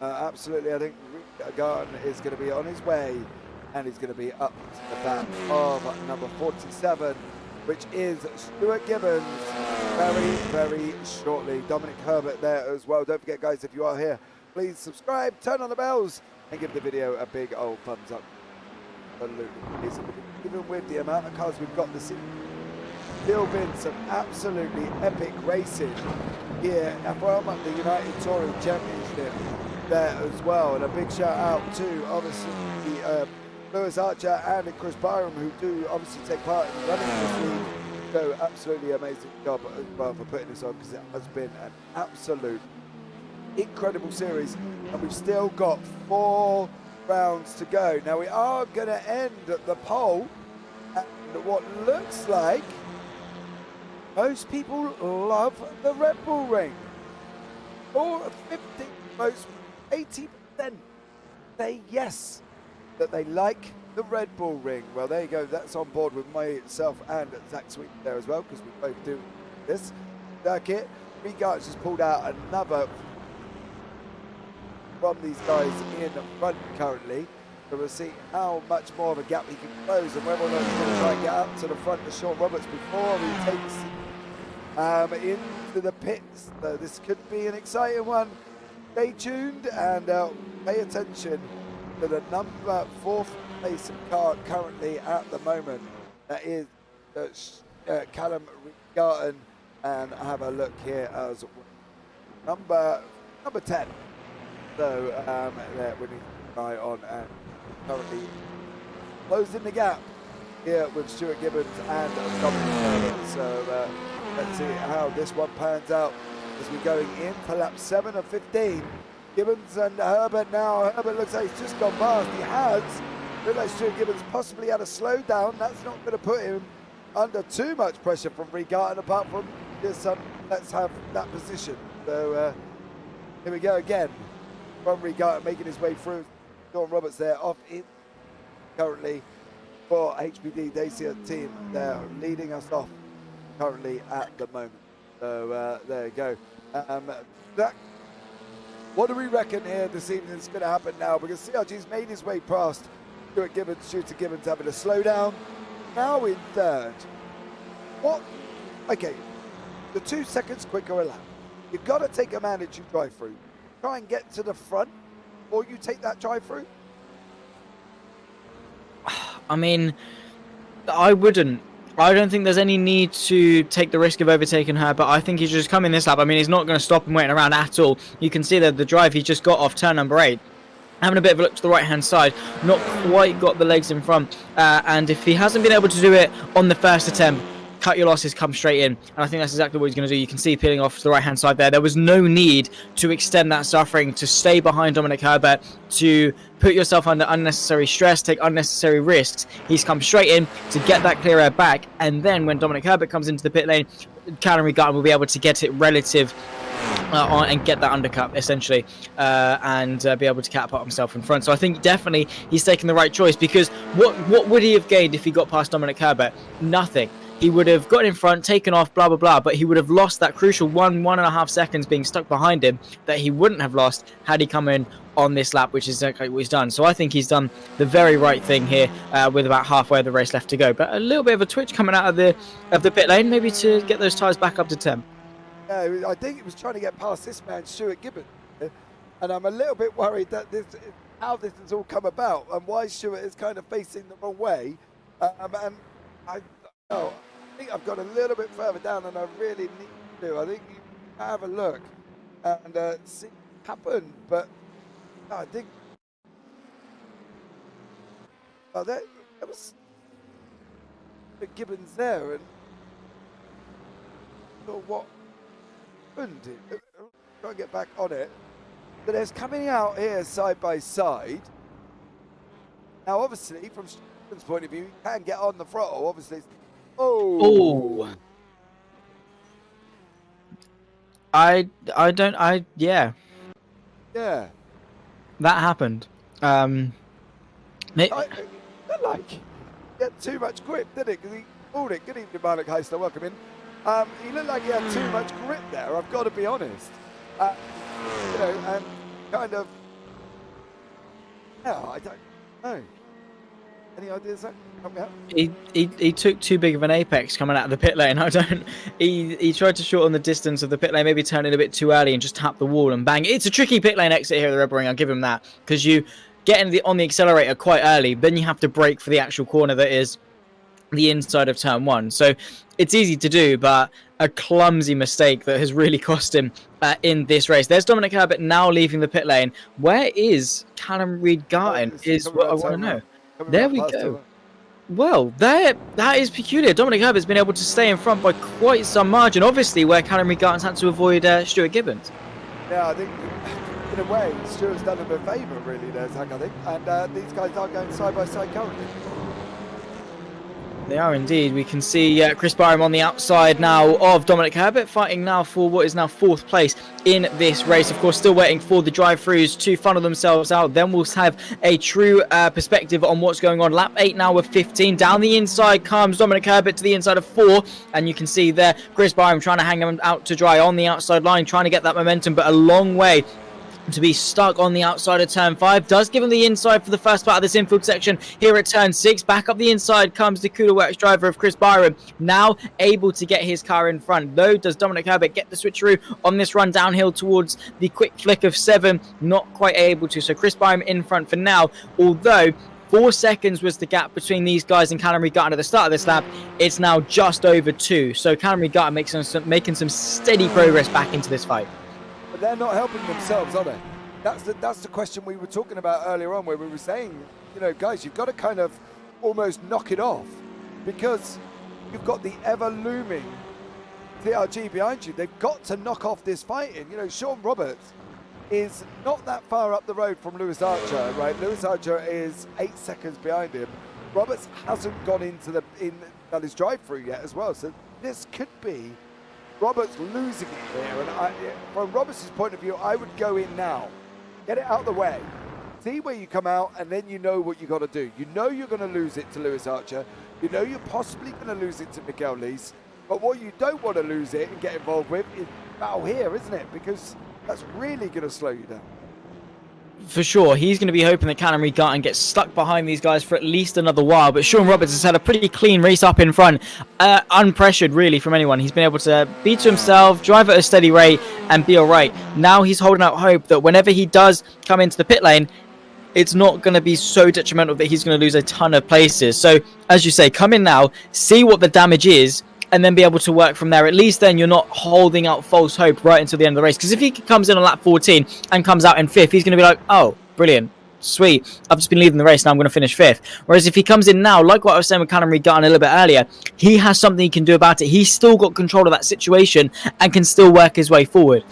Absolutely, I think Regan is going to be on his way, and he's going to be up to the back of number 47, which is Stuart Gibbons, very, very shortly. Dominic Herbert there as well. Don't forget, guys, if you are here, please subscribe, turn on the bells, and give the video a big old thumbs up. Absolutely. Even with the amount of cars we've got this season, still been some absolutely epic racing here at the United Touring Championship there as well. And a big shout out to obviously Lewis Archer and Chris Byram, who do obviously take part in running this league. So absolutely amazing job as well for putting this on, because it has been an absolute incredible series, and we've still got 4 rounds to go. Now we are going to end the poll at what looks like most people love the Red Bull ring. 4 of 50 votes, 80% say yes, that they like the Red Bull ring. Well, there you go. That's on board with myself and Zach Sweet there as well, because we both do this circuit. Regan just pulled out another from these guys in front currently, so we'll see how much more of a gap he can close, and whether or not he's going to try and get up to the front of Sean Roberts before he takes into the pits. So this could be an exciting one. Stay tuned and pay attention to the number 4th place car currently at the moment. That is Callum Regan and have a look here as number 10. So there we need to try on and currently closing the gap here with Stuart Gibbons and Dominic Herbert. So let's see how this one pans out as we're going into lap 7 of 15. Gibbons and Herbert now. Herbert looks like he's just gone past. He has. Looks like Stuart Gibbons possibly had a slowdown. That's not going to put him under too much pressure from Regarten, apart from this, let's have that position. So here we go again from Regarten making his way through. Sean Roberts there off in currently for HPD. They see a team there leading us off currently at the moment. So there you go. What do we reckon here this evening is going to happen now? Because CRG's made his way past Stuart Gibbons, Shooter Gibbons having a slowdown. Now in third. What? Okay, the 2 seconds quicker a lap. You've got to take a mandatory drive-through. Try and get to the front, or you take that drive-through. I mean, I wouldn't. I don't think there's any need to take the risk of overtaking her, but I think he should just come in this lap. I mean, he's not going to stop him waiting around at all. You can see that the drive he just got off turn number 8. Having a bit of a look to the right-hand side, not quite got the legs in front. And if he hasn't been able to do it on the first attempt, cut your losses, come straight in. And I think that's exactly what he's going to do. You can see peeling off to the right-hand side there. There was no need to extend that suffering, to stay behind Dominic Herbert, to put yourself under unnecessary stress, take unnecessary risks. He's come straight in to get that clear air back. And then when Dominic Herbert comes into the pit lane, Callum Regarten will be able to get it relative on and get that undercut essentially, and be able to catapult himself in front. So I think definitely he's taking the right choice, because what would he have gained if he got past Dominic Herbert? Nothing. He would have got in front, taken off, blah, blah, blah, but he would have lost that crucial 1.5 seconds being stuck behind him that he wouldn't have lost had he come in on this lap, which is exactly what he's done. So I think he's done the very right thing here, with about halfway of the race left to go. But a little bit of a twitch coming out of the pit lane, maybe to get those tyres back up to 10. Yeah, I think it was trying to get past this man, Stuart Gibbons. And I'm a little bit worried that how this has all come about and why Stuart is kind of facing the wrong way. And I think I've got a little bit further down than I really need to do. I think you have a look and see what happened. But I think there was Gibbons there, and what happened? Try and get back on it. But there's coming out here side by side. Now, obviously, from Stuart's point of view, he can get on the throttle. Obviously, Yeah. That happened. Like, get too much grip, didn't it? Because he pulled it. Good evening, Malik Heisler. Welcome in. He looked like he had too much grip there, I've got to be honest. And kind of, I don't know. Any ideas that coming out? He took too big of an apex coming out of the pit lane. He tried to shorten the distance of the pit lane, maybe turn it a bit too early and just tap the wall and bang. It's a tricky pit lane exit here at the Red Bull Ring, I'll give him that, because you get on the accelerator quite early, then you have to brake for the actual corner that is the inside of turn 1. So it's easy to do, but a clumsy mistake that has really cost him in this race. There's Dominic Herbert now leaving the pit lane. Where is Callum Regarten is what I want to know. There we go. Well, that is peculiar. Dominic Herbert's been able to stay in front by quite some margin, obviously, where Callum Regarten's had to avoid Stuart Gibbons. Yeah, I think in a way, Stuart's done him a favour, really, there, Zach, I think. And these guys are going side by side currently. They are indeed. We can see Chris Byram on the outside now of Dominic Herbert, fighting now for what is now 4th place in this race. Of course, still waiting for the drive-throughs to funnel themselves out. Then we'll have a true perspective on what's going on. Lap 8 now with 15. Down the inside comes Dominic Herbert to the inside of 4. And you can see there Chris Byram trying to hang him out to dry on the outside line, trying to get that momentum, but a long way to be stuck on the outside of turn 5. Does give him the inside for the first part of this infield section here at turn 6. Back up the inside comes the Kuda Works driver of Chris Byram, now able to get his car in front. Though, does Dominic Herbert get the switcheroo on this run downhill towards the quick flick of 7? Not quite able to. So Chris Byram in front for now, although 4 seconds was the gap between these guys and Callum Regan at the start of this lap. It's now just over 2. So Callum Regan making some steady progress back into this fight. But they're not helping themselves, are they? That's the question we were talking about earlier on, where we were saying, you know, guys, you've got to kind of almost knock it off, because you've got the ever-looming TRG behind you. They've got to knock off this fighting. You know, Sean Roberts is not that far up the road from Lewis Archer, right? Lewis Archer is 8 seconds behind him. Roberts hasn't gone into done his drive-through yet as well, so this could be Roberts losing it here. And from Roberts' point of view, I would go in now, get it out of the way, see where you come out, and then you know what you got to do. You know you're going to lose it to Lewis Archer. You know you're possibly going to lose it to Miguel Lees. But what you don't want to lose it and get involved with is battle here, isn't it? Because that's really going to slow you down. For sure, he's going to be hoping that Callum Regan gets stuck behind these guys for at least another while. But Sean Roberts has had a pretty clean race up in front, unpressured really from anyone. He's been able to be to himself, drive at a steady rate, and be all right. Now he's holding out hope that whenever he does come into the pit lane, it's not going to be so detrimental that he's going to lose a ton of places. So, as you say, come in now, see what the damage is, and then be able to work from there. At least then you're not holding out false hope right until the end of the race. Because if he comes in on lap 14 and comes out in 5th, he's going to be like, oh, brilliant, sweet, I've just been leading the race, now I'm going to finish 5th. Whereas if he comes in now, like what I was saying with Callum Regan a little bit earlier, he has something he can do about it. He's still got control of that situation and can still work his way forward.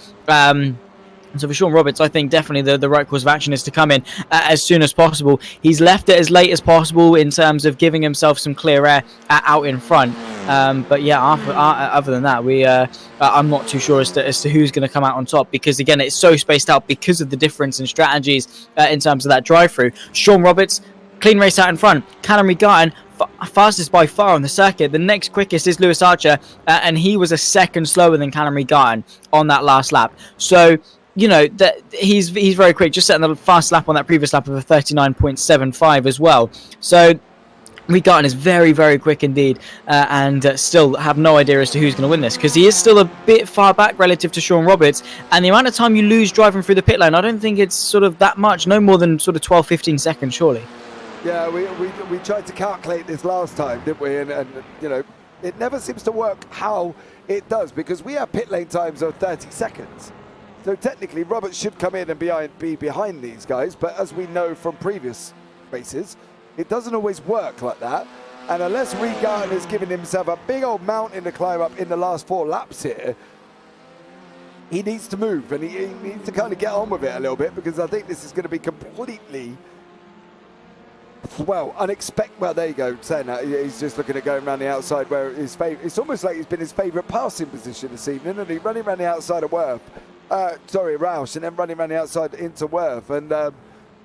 So for Sean Roberts, I think definitely the right course of action is to come in as soon as possible. He's left it as late as possible in terms of giving himself some clear air out in front. But yeah, other than that, I'm not too sure as to who's going to come out on top, because again, it's so spaced out because of the difference in strategies in terms of that drive-through. Sean Roberts, clean race out in front. Callum Regan, fastest by far on the circuit. The next quickest is Lewis Archer, and he was a second slower than Callum Regan on that last lap. So, you know, that he's very quick, just setting the fast lap on that previous lap of a 39.75 as well. So Regan is very, very quick indeed, and still have no idea as to who's going to win this, because he is still a bit far back relative to Sean Roberts, and the amount of time you lose driving through the pit lane, I don't think it's sort of that much, no more than sort of 12-15 seconds surely. Yeah, we tried to calculate this last time, didn't we? And you know, it never seems to work how it does, because we have pit lane times of 30 seconds. So technically, Roberts should come in and be behind these guys, but as we know from previous races, it doesn't always work like that. And unless Regan has given himself a big old mountain to climb up in the last 4 laps here, he needs to move, and he needs to kind of get on with it a little bit, because I think this is going to be completely, well, unexpected. Well, there you go, saying that. He's just looking at going around the outside where his favourite, it's almost like it's been his favourite passing position this evening, and he running around the outside of Roush, and then running around the outside into Worth, and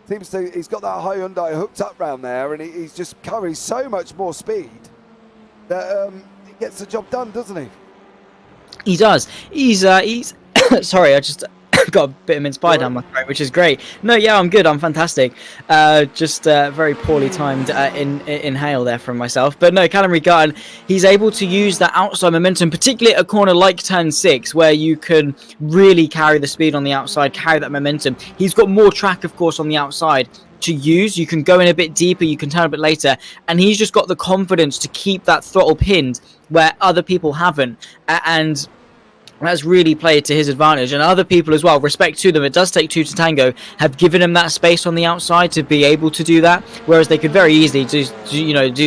seems to, he's got that Hyundai hooked up round there, and he's just carries so much more speed that he gets the job done, doesn't he? He does. He's sorry, I just got a bit of mince pie down my throat, which is great. No, yeah, I'm good. I'm fantastic. Just very poorly timed inhale there from myself. But no, Callum Regan, he's able to use that outside momentum, particularly at a corner like turn 6, where you can really carry the speed on the outside, carry that momentum. He's got more track, of course, on the outside to use. You can go in a bit deeper, you can turn a bit later, and he's just got the confidence to keep that throttle pinned where other people haven't. And that's really played to his advantage, and other people as well, respect to them, it does take 2 to tango, have given him that space on the outside to be able to do that, whereas they could very easily do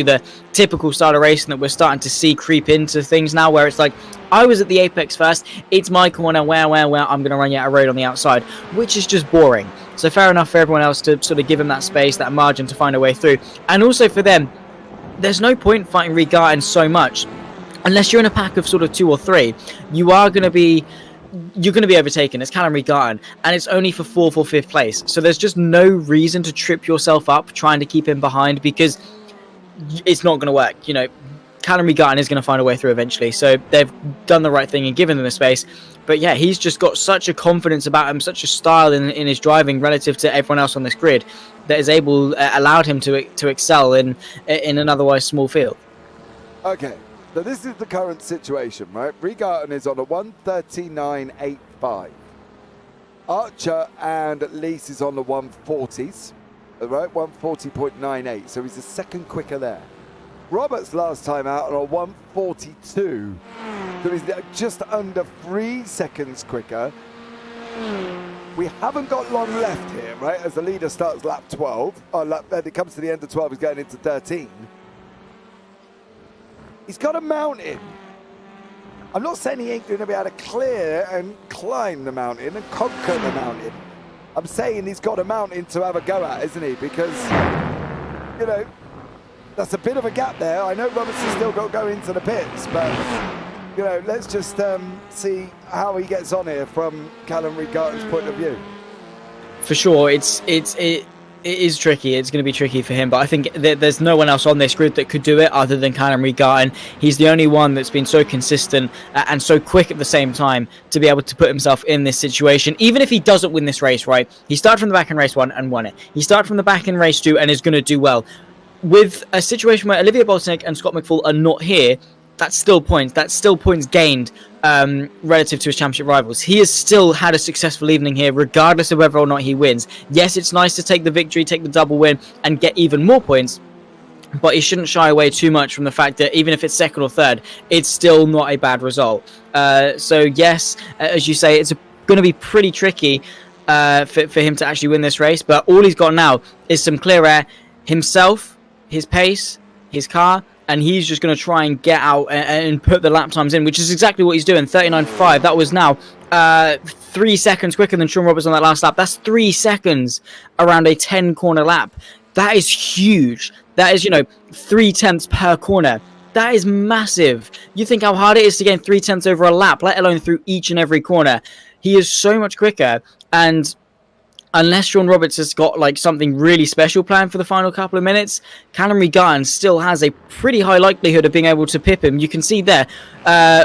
the typical style of racing that we're starting to see creep into things now, where it's like, I was at the apex first, it's my corner, where I'm going to run you out of road on the outside, which is just boring. So fair enough for everyone else to sort of give him that space, that margin to find a way through. And also for them, there's no point fighting Regan so much unless you're in a pack of sort of 2 or 3. You're going to be overtaken. It's Callum Regan, and it's only for 4th or 5th place. So there's just no reason to trip yourself up trying to keep him behind, because it's not going to work. You know, Callum Regan is going to find a way through eventually. So they've done the right thing and given him the space. But yeah, he's just got such a confidence about him, such a style in his driving relative to everyone else on this grid, that is allowed him to excel in an otherwise small field. Okay. So this is the current situation, right? Regan is on a 1:39.85. Archer and Lees is on the 1:40s. right? 140.98. So he's a second quicker there. Roberts last time out on a 142. So he's just under 3 seconds quicker. We haven't got long left here, right? As the leader starts lap 12. Then it comes to the end of 12, he's going into 13. He's got a mountain. I'm not saying he ain't going to be able to clear and climb the mountain and conquer the mountain. I'm saying he's got a mountain to have a go at, isn't he? Because, you know, that's a bit of a gap there. I know Robertson's still got to go into the pits, but, you know, let's just see how he gets on here from Callum Regarton's point of view. For sure, it is tricky. It's going to be tricky for him, but I think there's no one else on this grid that could do it other than Callum Regarton. He's the only one that's been so consistent and so quick at the same time to be able to put himself in this situation. Even if he doesn't win this race, right? He started from the back in race 1 and won it. He started from the back in race 2 and is going to do well. With a situation where Olivier Bolsenick and Scott McFall are not here, that's still points. That's still points gained relative to his championship rivals. He has still had a successful evening here, regardless of whether or not he wins. Yes, it's nice to take the victory, take the double win, and get even more points, but he shouldn't shy away too much from the fact that even if it's second or third, it's still not a bad result. So yes, as you say, it's going to be pretty tricky for him to actually win this race, but all he's got now is some clear air, himself, his pace, his car, and he's just going to try and get out and put the lap times in, which is exactly what he's doing. 39.5. That was now 3 seconds quicker than Sean Roberts on that last lap. That's 3 seconds around a 10-corner lap. That is huge. That is, 3/10 per corner. That is massive. You think how hard it is to gain 3/10 over a lap, let alone through each and every corner. He is so much quicker, and unless Sean Roberts has got like something really special planned for the final couple of minutes, Callum Regarton still has a pretty high likelihood of being able to pip him. You can see there,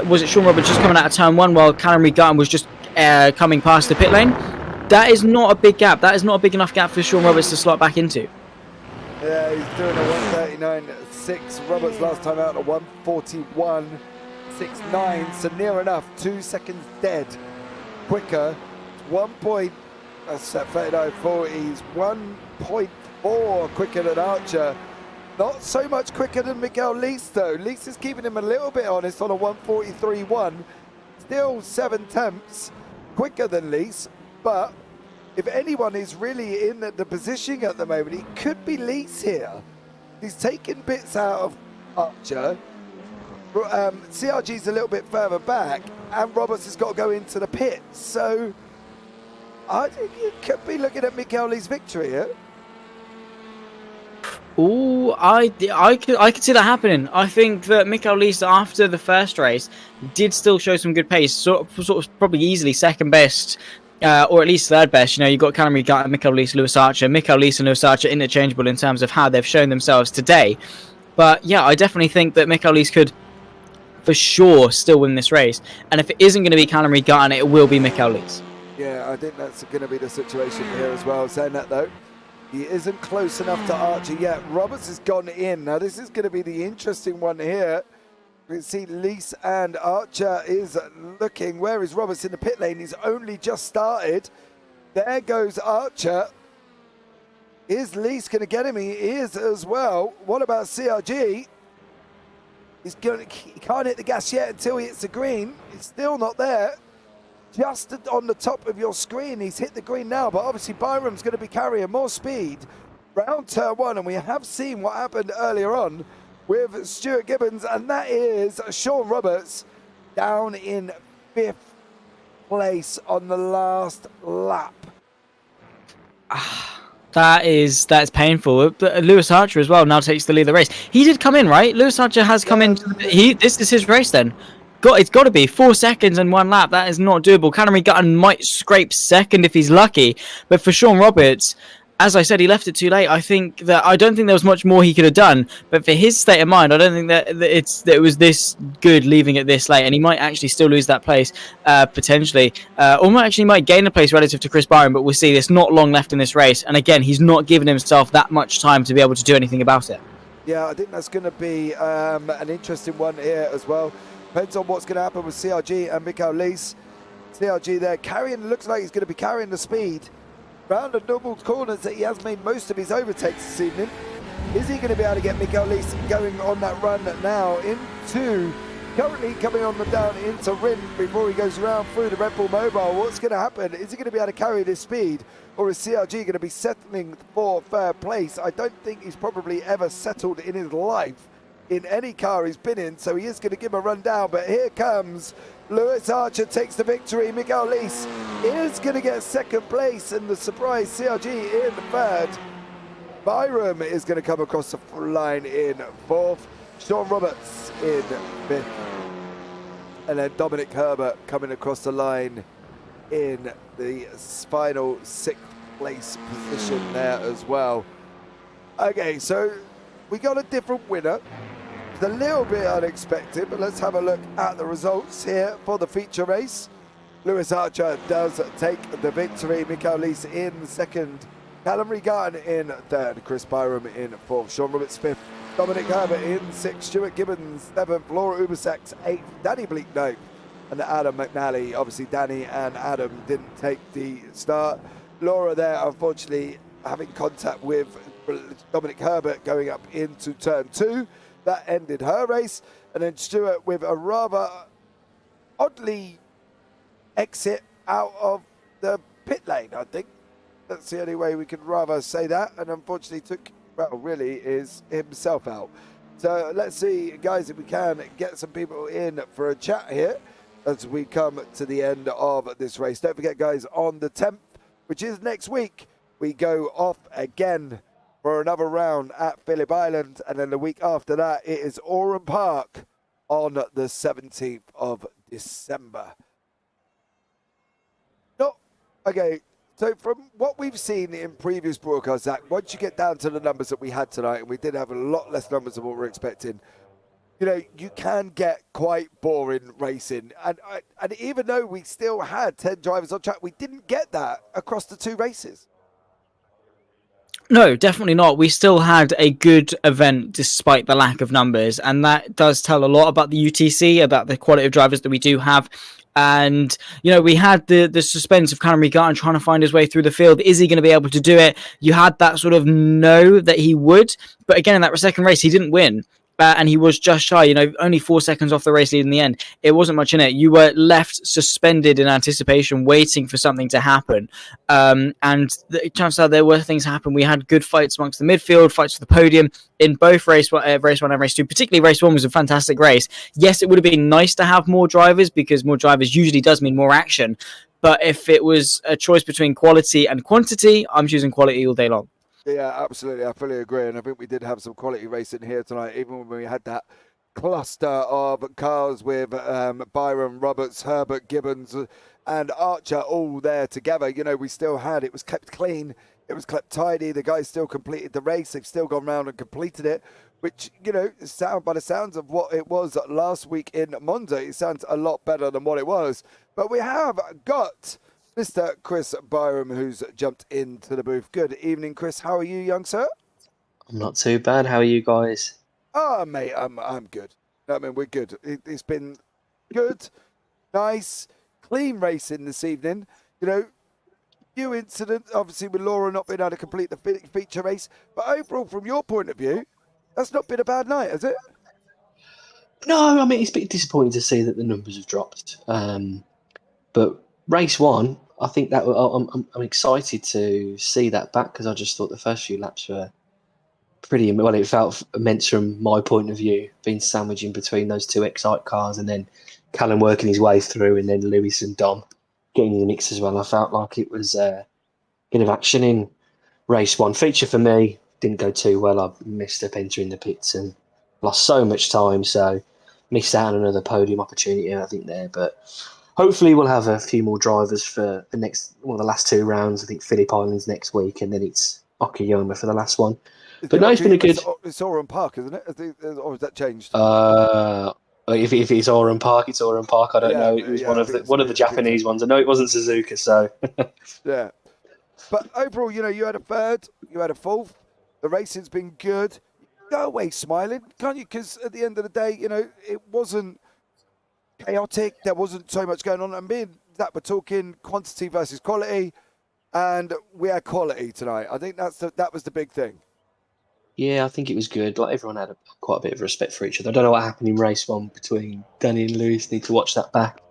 was it Sean Roberts just coming out of turn 1 while Callum Regarton was just coming past the pit lane? That is not a big gap. That is not a big enough gap for Sean Roberts to slot back into. Yeah, he's doing a 139.6. Roberts last time out a 141.69. So near enough, 2 seconds dead. Quicker, 1 point. That's at 39.4. He's 1.4 quicker than Archer. Not so much quicker than Miguel Lees, though. Lees is keeping him a little bit honest on a 143.1. Still 7/10 quicker than Lees. But if anyone is really in the position at the moment, it could be Lees here. He's taking bits out of Archer. CRG's a little bit further back, and Roberts has got to go into the pit. So I think you could be looking at Miguel Lee's victory here. Oh, I could see that happening. I think that Miguel Lees, after the first race, did still show some good pace. Sort of probably easily second best, or at least third best. You've got Callum Regarton, Miguel Lees, Lewis Archer. Miguel Lees and Lewis Archer interchangeable in terms of how they've shown themselves today. But yeah, I definitely think that Miguel Lees could, for sure, still win this race. And if it isn't going to be Callum Regarton, it will be Miguel Lees. Yeah, I think that's going to be the situation here as well. Saying that, though, he isn't close enough to Archer yet. Roberts has gone in. Now, this is going to be the interesting one here. We can see Lees and Archer is looking. Where is Roberts in the pit lane? He's only just started. There goes Archer. Is Lees going to get him? He is as well. What about CRG? He can't hit the gas yet until he hits the green. He's still not there. Just on the top of your screen, he's hit the green now, but obviously Byram's going to be carrying more speed round turn 1, and we have seen what happened earlier on with Stuart Gibbons, and that is Sean Roberts down in 5th place on the last lap. That's painful. But Lewis Archer as well now takes the lead of the race. He did come in, right? Lewis Archer has come in. This is his race then. It's got to be 4 seconds and 1 lap. That is not doable. Callum Regarton might scrape second if he's lucky, but for Sean Roberts, as I said, he left it too late. I don't think there was much more he could have done, but for his state of mind, I don't think that it was this good leaving it this late, and he might actually still lose that place potentially, or might gain a place relative to Chris Byram. But we'll see. There's not long left in this race, and again, he's not given himself that much time to be able to do anything about it. Yeah, I think that's going to be an interesting one here as well. Depends on what's going to happen with CRG and Miguel Lees. CRG there carrying, looks like he's going to be carrying the speed round of double corners that he has made most of his overtakes this evening. Is he going to be able to get Mikael Lees going on that run now into, currently coming on the down into Rin before he goes around through the RedBull Mobile? What's going to happen? Is he going to be able to carry this speed, or is CRG going to be settling for third place? I don't think he's probably ever settled in his life in any car he's been in, so he is going to give him a run down. But here comes Lewis Archer, takes the victory. Mikael Lees is going to get second place, and the surprise CRG in third. Byram is going to come across the line in fourth. Sean Roberts in fifth. And then Dominic Herbert coming across the line in the final sixth place position there as well. Okay, so we got a different winner. It's a little bit unexpected, but let's have a look at the results here for the feature race. Lewis Archer does take the victory. Mikael Lees in second. Callum Regan in third. Chris Byram in fourth. Sean Roberts fifth. Dominic Herbert in sixth. Stuart Gibbons seventh. Laura Ubersax eighth. Danny Bleak ninth. And Adam McNally. Obviously, Danny and Adam didn't take the start. Laura there, unfortunately, having contact with Dominic Herbert going up into turn two. That ended her race. And then Stuart with a rather oddly exit out of the pit lane, I think. That's the only way we could rather say that. And unfortunately took, well, really is himself out. So let's see, guys, if we can get some people in for a chat here as we come to the end of this race. Don't forget, guys, on the 10th, which is next week, we go off again for another round at Phillip Island. And then the week after that, it is Oran Park on the 17th of December. No, okay. So from what we've seen in previous broadcasts, Zach, once you get down to the numbers that we had tonight, and we did have a lot less numbers than what we're expecting, you know, you can get quite boring racing. And even though we still had 10 drivers on track, we didn't get that across the two races. No, definitely not. We still had a good event despite the lack of numbers, and that does tell a lot about the UTC, about the quality of drivers that we do have. And, you know, we had the suspense of Callum Regan trying to find his way through the field. Is he going to be able to do it? You had that sort of know that he would. But again, in that second race, he didn't win. And he was just shy, you know, only 4 seconds off the race lead in the end. It wasn't much in it. You were left suspended in anticipation, waiting for something to happen. And the chances are there were things happen. We had good fights amongst the midfield, fights for the podium in both race one and race two. Particularly race one was a fantastic race. Yes, it would have been nice to have more drivers because more drivers usually does mean more action. But if it was a choice between quality and quantity, I'm choosing quality all day long. Yeah, absolutely. I fully agree. And I think we did have some quality racing here tonight, even when we had that cluster of cars with Byron, Roberts, Herbert, Gibbons, and Archer all there together. You know, we still had, it was kept clean. It was kept tidy. The guys still completed the race. They've still gone round and completed it, which, you know, by the sounds of what it was last week in Monza, it sounds a lot better than what it was. But we have got Mr. Chris Byram, who's jumped into the booth. Good evening, Chris. How are you, young sir? I'm not too bad. How are you guys? Oh, mate, I'm good. I mean, we're good. It's been good, nice, clean racing this evening. You know, few incidents, obviously, with Laura not being able to complete the feature race. But overall, from your point of view, that's not been a bad night, has it? No, I mean, it's a bit disappointing to see that the numbers have dropped. But race one, I think that I'm excited to see that back because I just thought the first few laps were pretty well. It felt immense from my point of view, being sandwiched in between those two Excite cars, and then Callum working his way through, and then Lewis and Dom getting in the mix as well. I felt like it was a bit of action in race one. Feature for me didn't go too well. I messed up entering the pits and lost so much time, so missed out on another podium opportunity, I think, there. But hopefully we'll have a few more drivers for the last two rounds. I think Phillip Island's next week, and then it's Okayoma for the last one. But no, it's been a good... It's Oran Park, isn't it? Or has that changed? If it's Oran Park, it's Oran Park. I don't know. It was one of the Japanese ones. I know it wasn't Suzuka, so... Yeah. But overall, you know, you had a third, you had a fourth. The racing's been good. Go away smiling, can't you? Because at the end of the day, you know, it wasn't chaotic. There wasn't so much going on. And me and Zach were talking quantity versus quality. and we had quality tonight. I think that was the big thing. Yeah, I think it was good. Like everyone had quite a bit of respect for each other. I don't know what happened in race one between Danny and Lewis. Need to watch that back.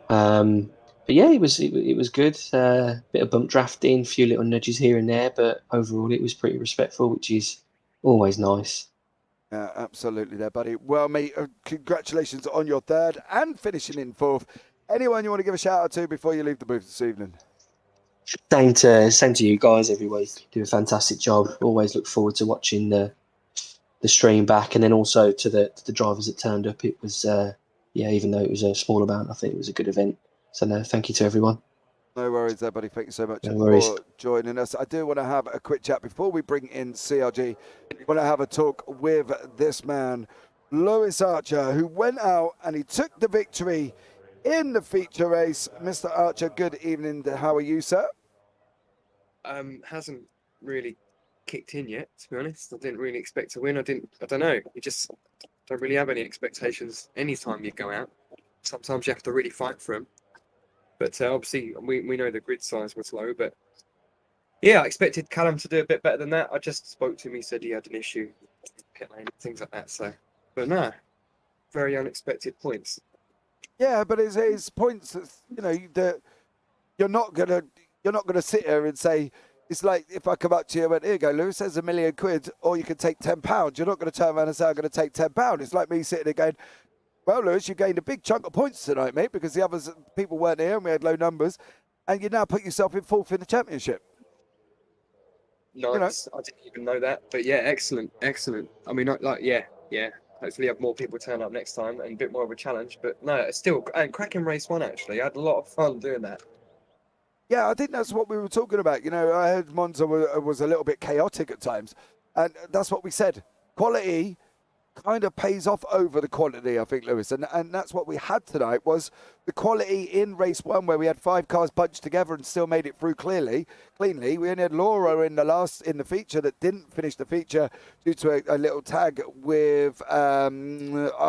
But yeah, it was good. Bit of bump drafting, a few little nudges here and there, but overall it was pretty respectful, which is always nice. Yeah, absolutely there, buddy. Well, mate, congratulations on your third and finishing in fourth. Anyone you want to give a shout out to before you leave the booth this evening? Same to you guys every week. Do a fantastic job. Always look forward to watching the stream back, and then also to the drivers that turned up. It was even though it was a small amount, I think it was a good event. So no, thank you to everyone. No worries there, buddy. Thank you so much for joining us. I do want to have a quick chat before we bring in CRG. I want to have a talk with this man, Lewis Archer, who went out and he took the victory in the feature race. Mr. Archer, good evening. How are you, sir? Hasn't really kicked in yet, to be honest. I didn't really expect to win. I don't know. You just don't really have any expectations anytime you go out. Sometimes you have to really fight for them. But obviously, we know the grid size was low. But yeah, I expected Callum to do a bit better than that. I just spoke to him. He said he had an issue, pit lane, things like that. So, but no, very unexpected points. Yeah, but it's points that you're not gonna sit here and say. It's like if I come up to you and went, here you go, Lewis, there's £1 million, or you can take £10. You're not going to turn around and say, I'm going to take £10. It's like me sitting there going, well, Lewis, you gained a big chunk of points tonight, mate, because the others people weren't here and we had low numbers, and you now put yourself in fourth in the championship. Nice. I didn't even know that. But yeah, excellent. I mean, yeah. Hopefully have more people turn up next time and a bit more of a challenge. But no, it's still and cracking race one, actually. I had a lot of fun doing that. Yeah, I think that's what we were talking about. I heard Monza was a little bit chaotic at times, and that's what we said. Quality kind of pays off over the quantity, I think, Lewis, and that's what we had tonight was the quality in race one, where we had 5 cars bunched together and still made it through cleanly. We only had Laura in the feature that didn't finish the feature due to a little tag with Dominic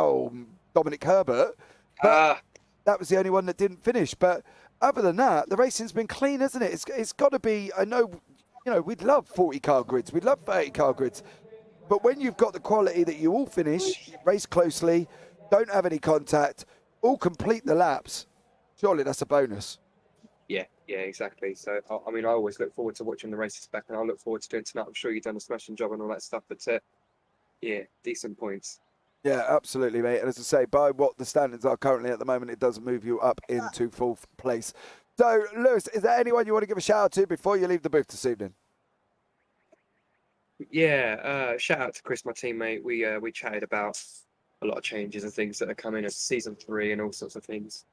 Herbert. But that was the only one that didn't finish, but. Other than that, the racing's been clean, hasn't it? It's got to be. I know, we'd love 40-car grids, we'd love 30-car grids, but when you've got the quality that you all finish, race closely, don't have any contact, all complete the laps, surely that's a bonus. Yeah, exactly. So I mean, I always look forward to watching the races back, and I look forward to doing tonight. I'm sure you've done a smashing job and all that stuff, but yeah, decent points. Yeah, absolutely, mate. And as I say, by what the standards are currently at the moment, it does move you up into fourth place. So, Lewis, is there anyone you want to give a shout out to before you leave the booth this evening? Yeah, shout out to Chris, my teammate. We chatted about a lot of changes and things that are coming as season 3 and all sorts of things.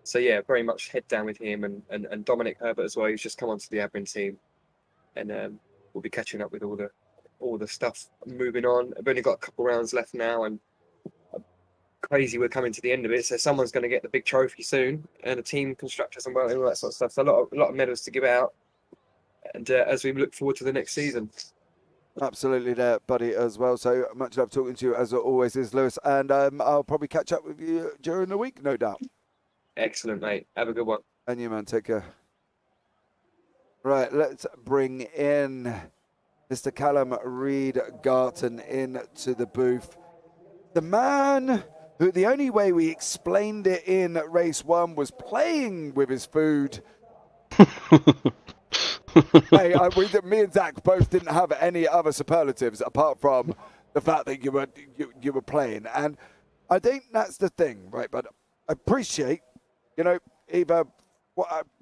So yeah, very much head down with him and Dominic Herbert as well. He's just come onto the admin team, and we'll be catching up with all the stuff moving on. I've only got a couple rounds left now, and crazy we're coming to the end of it. So someone's going to get the big trophy soon, and a team constructors and all that sort of stuff. So a lot of medals to give out, and as we look forward to the next season. Absolutely there, buddy, as well. So much love talking to you, as always, is Lewis. And I'll probably catch up with you during the week, no doubt. Excellent, mate. Have a good one. And you, man. Take care. Right, let's bring in Mr. Callum Reed Garton into the booth. The man who the only way we explained it in race 1 was playing with his food. Hey, me and Zach both didn't have any other superlatives apart from the fact that you were playing, and I think that's the thing, right? But I appreciate, either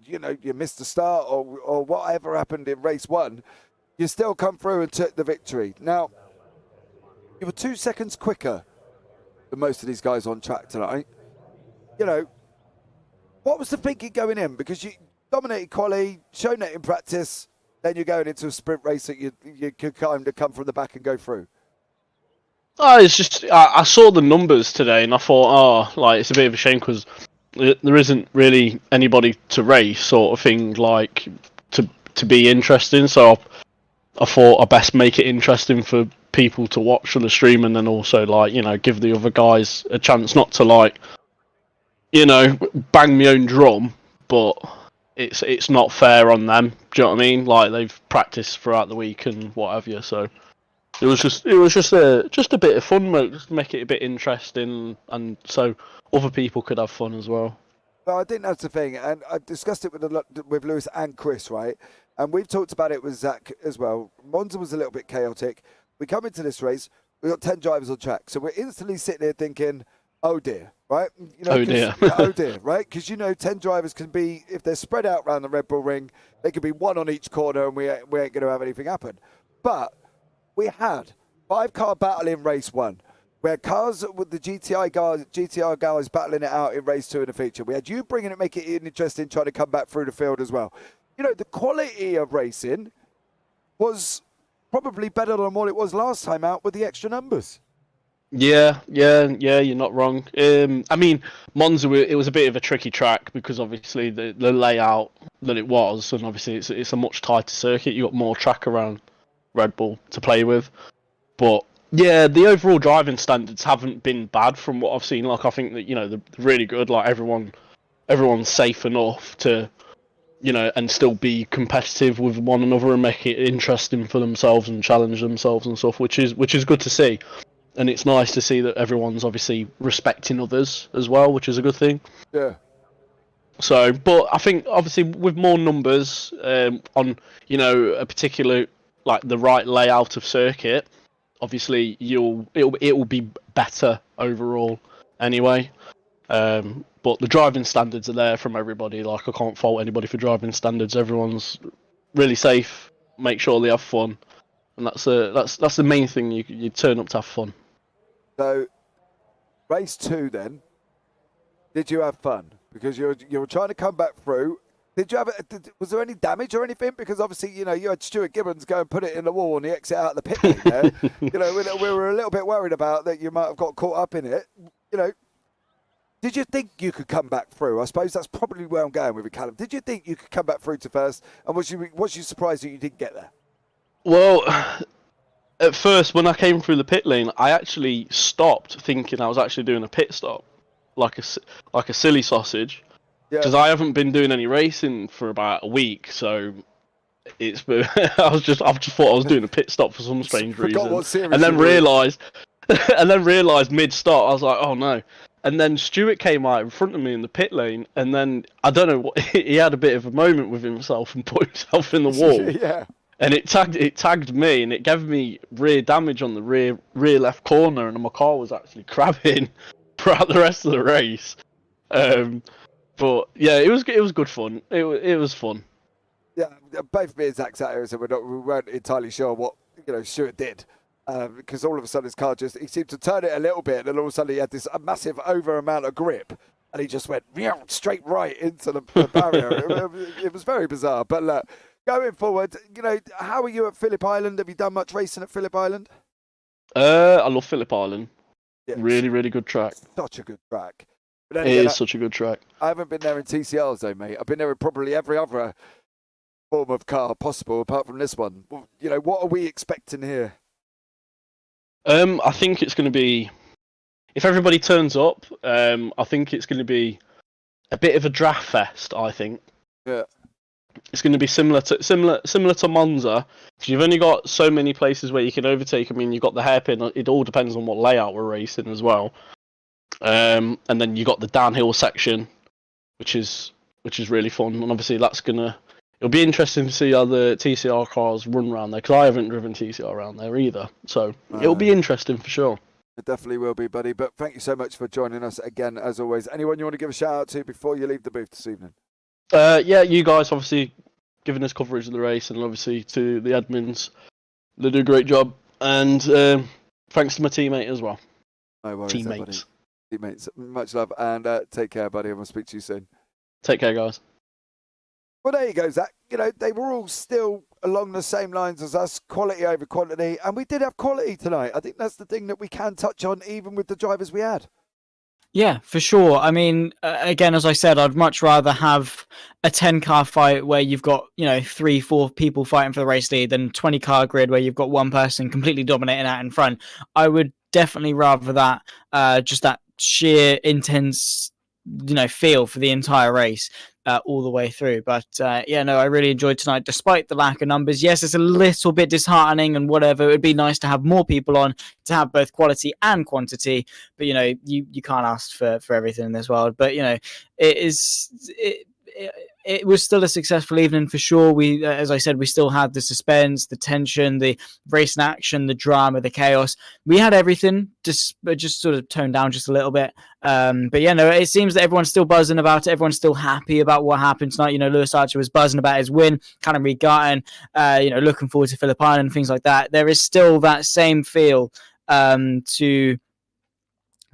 you missed the start or whatever happened in race 1, you still come through and took the victory. Now, you were 2 seconds quicker than most of these guys on track tonight. What was the thinking going in? Because you dominated quali, shown that in practice, then you're going into a sprint race that you could kind of come from the back and go through. Oh, it's just I saw the numbers today and I thought, it's a bit of a shame because there isn't really anybody to race, sort of thing, like to be interesting. So I thought I'd best make it interesting for people to watch on the stream, and then also give the other guys a chance not to bang my own drum, but it's not fair on them. Do you know what I mean? Like they've practiced throughout the week and what have you. So it was just a bit of fun, mate, just to make it a bit interesting, and so other people could have fun as well. Well, I think that's the thing, and I discussed it with Lewis and Chris, right? And we've talked about it with Zach as well. Monza was a little bit chaotic. We come into this race, we've got 10 drivers on track, so we're instantly sitting there thinking, oh dear, right? You know, Oh dear. oh dear, right? Because 10 drivers can be, if they're spread out around the Red Bull ring, they could be one on each corner, and we ain't going to have anything happen. But we had 5-car battle in race 1. Where cars with the GTR guys battling it out in race 2 in the feature. We had you bringing it, make it interesting, trying to come back through the field as well. The quality of racing was probably better than what it was last time out with the extra numbers. Yeah, you're not wrong. I mean, Monza, it was a bit of a tricky track because obviously the layout that it was, and obviously it's a much tighter circuit. You got more track around Red Bull to play with, but yeah, the overall driving standards haven't been bad from what I've seen. Like I think that they're really good. Like everyone's safe enough to and still be competitive with one another and make it interesting for themselves and challenge themselves and stuff, which is good to see. And it's nice to see that everyone's obviously respecting others as well, which is a good thing. Yeah. So, but I think obviously with more numbers on a particular like the right layout of circuit, obviously it will be better overall anyway. But the driving standards are there from everybody. Like I can't fault anybody for driving standards. Everyone's really safe. Make sure they have fun, and that's the main thing. You turn up to have fun. So, race 2 then. Did you have fun? Because you were trying to come back through. Did you have was there any damage or anything? Because obviously, you had Stuart Gibbons go and put it in the wall on the exit out of the pit lane there. We were a little bit worried about that you might have got caught up in it. Did you think you could come back through? I suppose that's probably where I'm going with it, Callum. Did you think you could come back through to first? And was you surprised that you didn't get there? Well, at first, when I came through the pit lane, I actually stopped thinking I was actually doing a pit stop, like a silly sausage. Because I haven't been doing any racing for about a week, so it's been, I just thought I was doing a pit stop for some strange reason, and then realised mid start I was like, oh no. And then Stuart came out in front of me in the pit lane, and then I don't know what he had a bit of a moment with himself and put himself in the wall. Yeah. And it tagged me, and it gave me rear damage on the rear left corner, and my car was actually crabbing throughout the rest of the race. But yeah, it was good fun. It was fun. Yeah, both me and Zach sat here and said we weren't entirely sure what Stuart did, because all of a sudden his car he seemed to turn it a little bit, and then all of a sudden he had this massive over amount of grip, and he just went straight right into the barrier. It was very bizarre. But look, going forward, how are you at Phillip Island? Have you done much racing at Phillip Island? I love Phillip Island. Yeah, really, really good track. Such a good track. It is such a good track. I haven't been there in TCRs though, mate. I've been there in probably every other form of car possible apart from this one. What are we expecting here? I think it's going to be, if everybody turns up, I think it's going to be a bit of a draft fest. I think. Yeah. It's going to be similar to Monza. Because you've only got so many places where you can overtake. I mean, you've got the hairpin. It all depends on what layout we're racing as well. And then you got the downhill section, which is really fun. And obviously it'll be interesting to see how the TCR cars run around there, because I haven't driven TCR around there either. So it'll be interesting for sure. It definitely will be, buddy. But thank you so much for joining us again, as always. Anyone you want to give a shout out to before you leave the booth this evening? Yeah, you guys obviously giving us coverage of the race, and obviously to the admins, they do a great job. And thanks to my teammate as well. No worries, teammates. Teammates, much love, and take care, buddy. And we'll speak to you soon. Take care, guys. Well, there you go, Zach. They were all still along the same lines as us, quality over quantity, and we did have quality tonight. I think that's the thing that we can touch on, even with the drivers we had. Yeah, for sure. I mean, again, as I said, I'd much rather have a 10-car fight where you've got, 3-4 people fighting for the race lead than 20-car grid where you've got one person completely dominating out in front. I would definitely rather that, just that sheer intense, feel for the entire race. all the way through. But yeah, no, I really enjoyed tonight, despite the lack of numbers. Yes, it's a little bit disheartening and whatever. It would be nice to have more people on to have both quality and quantity. But, you know, you can't ask for everything in this world. But, you know, it was still a successful evening for sure. We, as I said, we still had the suspense, the tension, the race in action, the drama, the chaos. We had everything, just sort of toned down just a little bit. But yeah, no, it seems that everyone's still buzzing about it. Everyone's still happy about what happened tonight. You know, Lewis Archer was buzzing about his win, kind of Regarten, you know, looking forward to Phillip Island and things like that. There is still that same feel to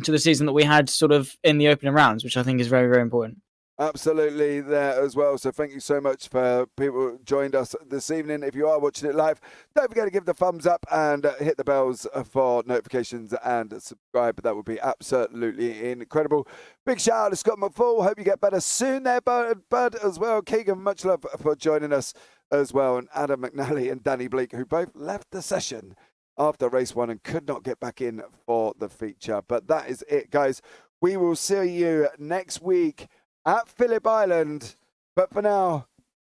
the season that we had sort of in the opening rounds, which I think is very, very important. Absolutely there as well. So thank you so much for people who joined us this evening. If you are watching it live, don't forget to give the thumbs up and hit the bells for notifications and subscribe. That would be absolutely incredible. Big shout out to Scott McFall. Hope you get better soon there, Bud, as well. Keegan, much love for joining us as well. And Adam McNally and Danny Bleak, who both left the session after race one and could not get back in for the feature. But that is it, guys. We will see you next week at Phillip Island. But for now,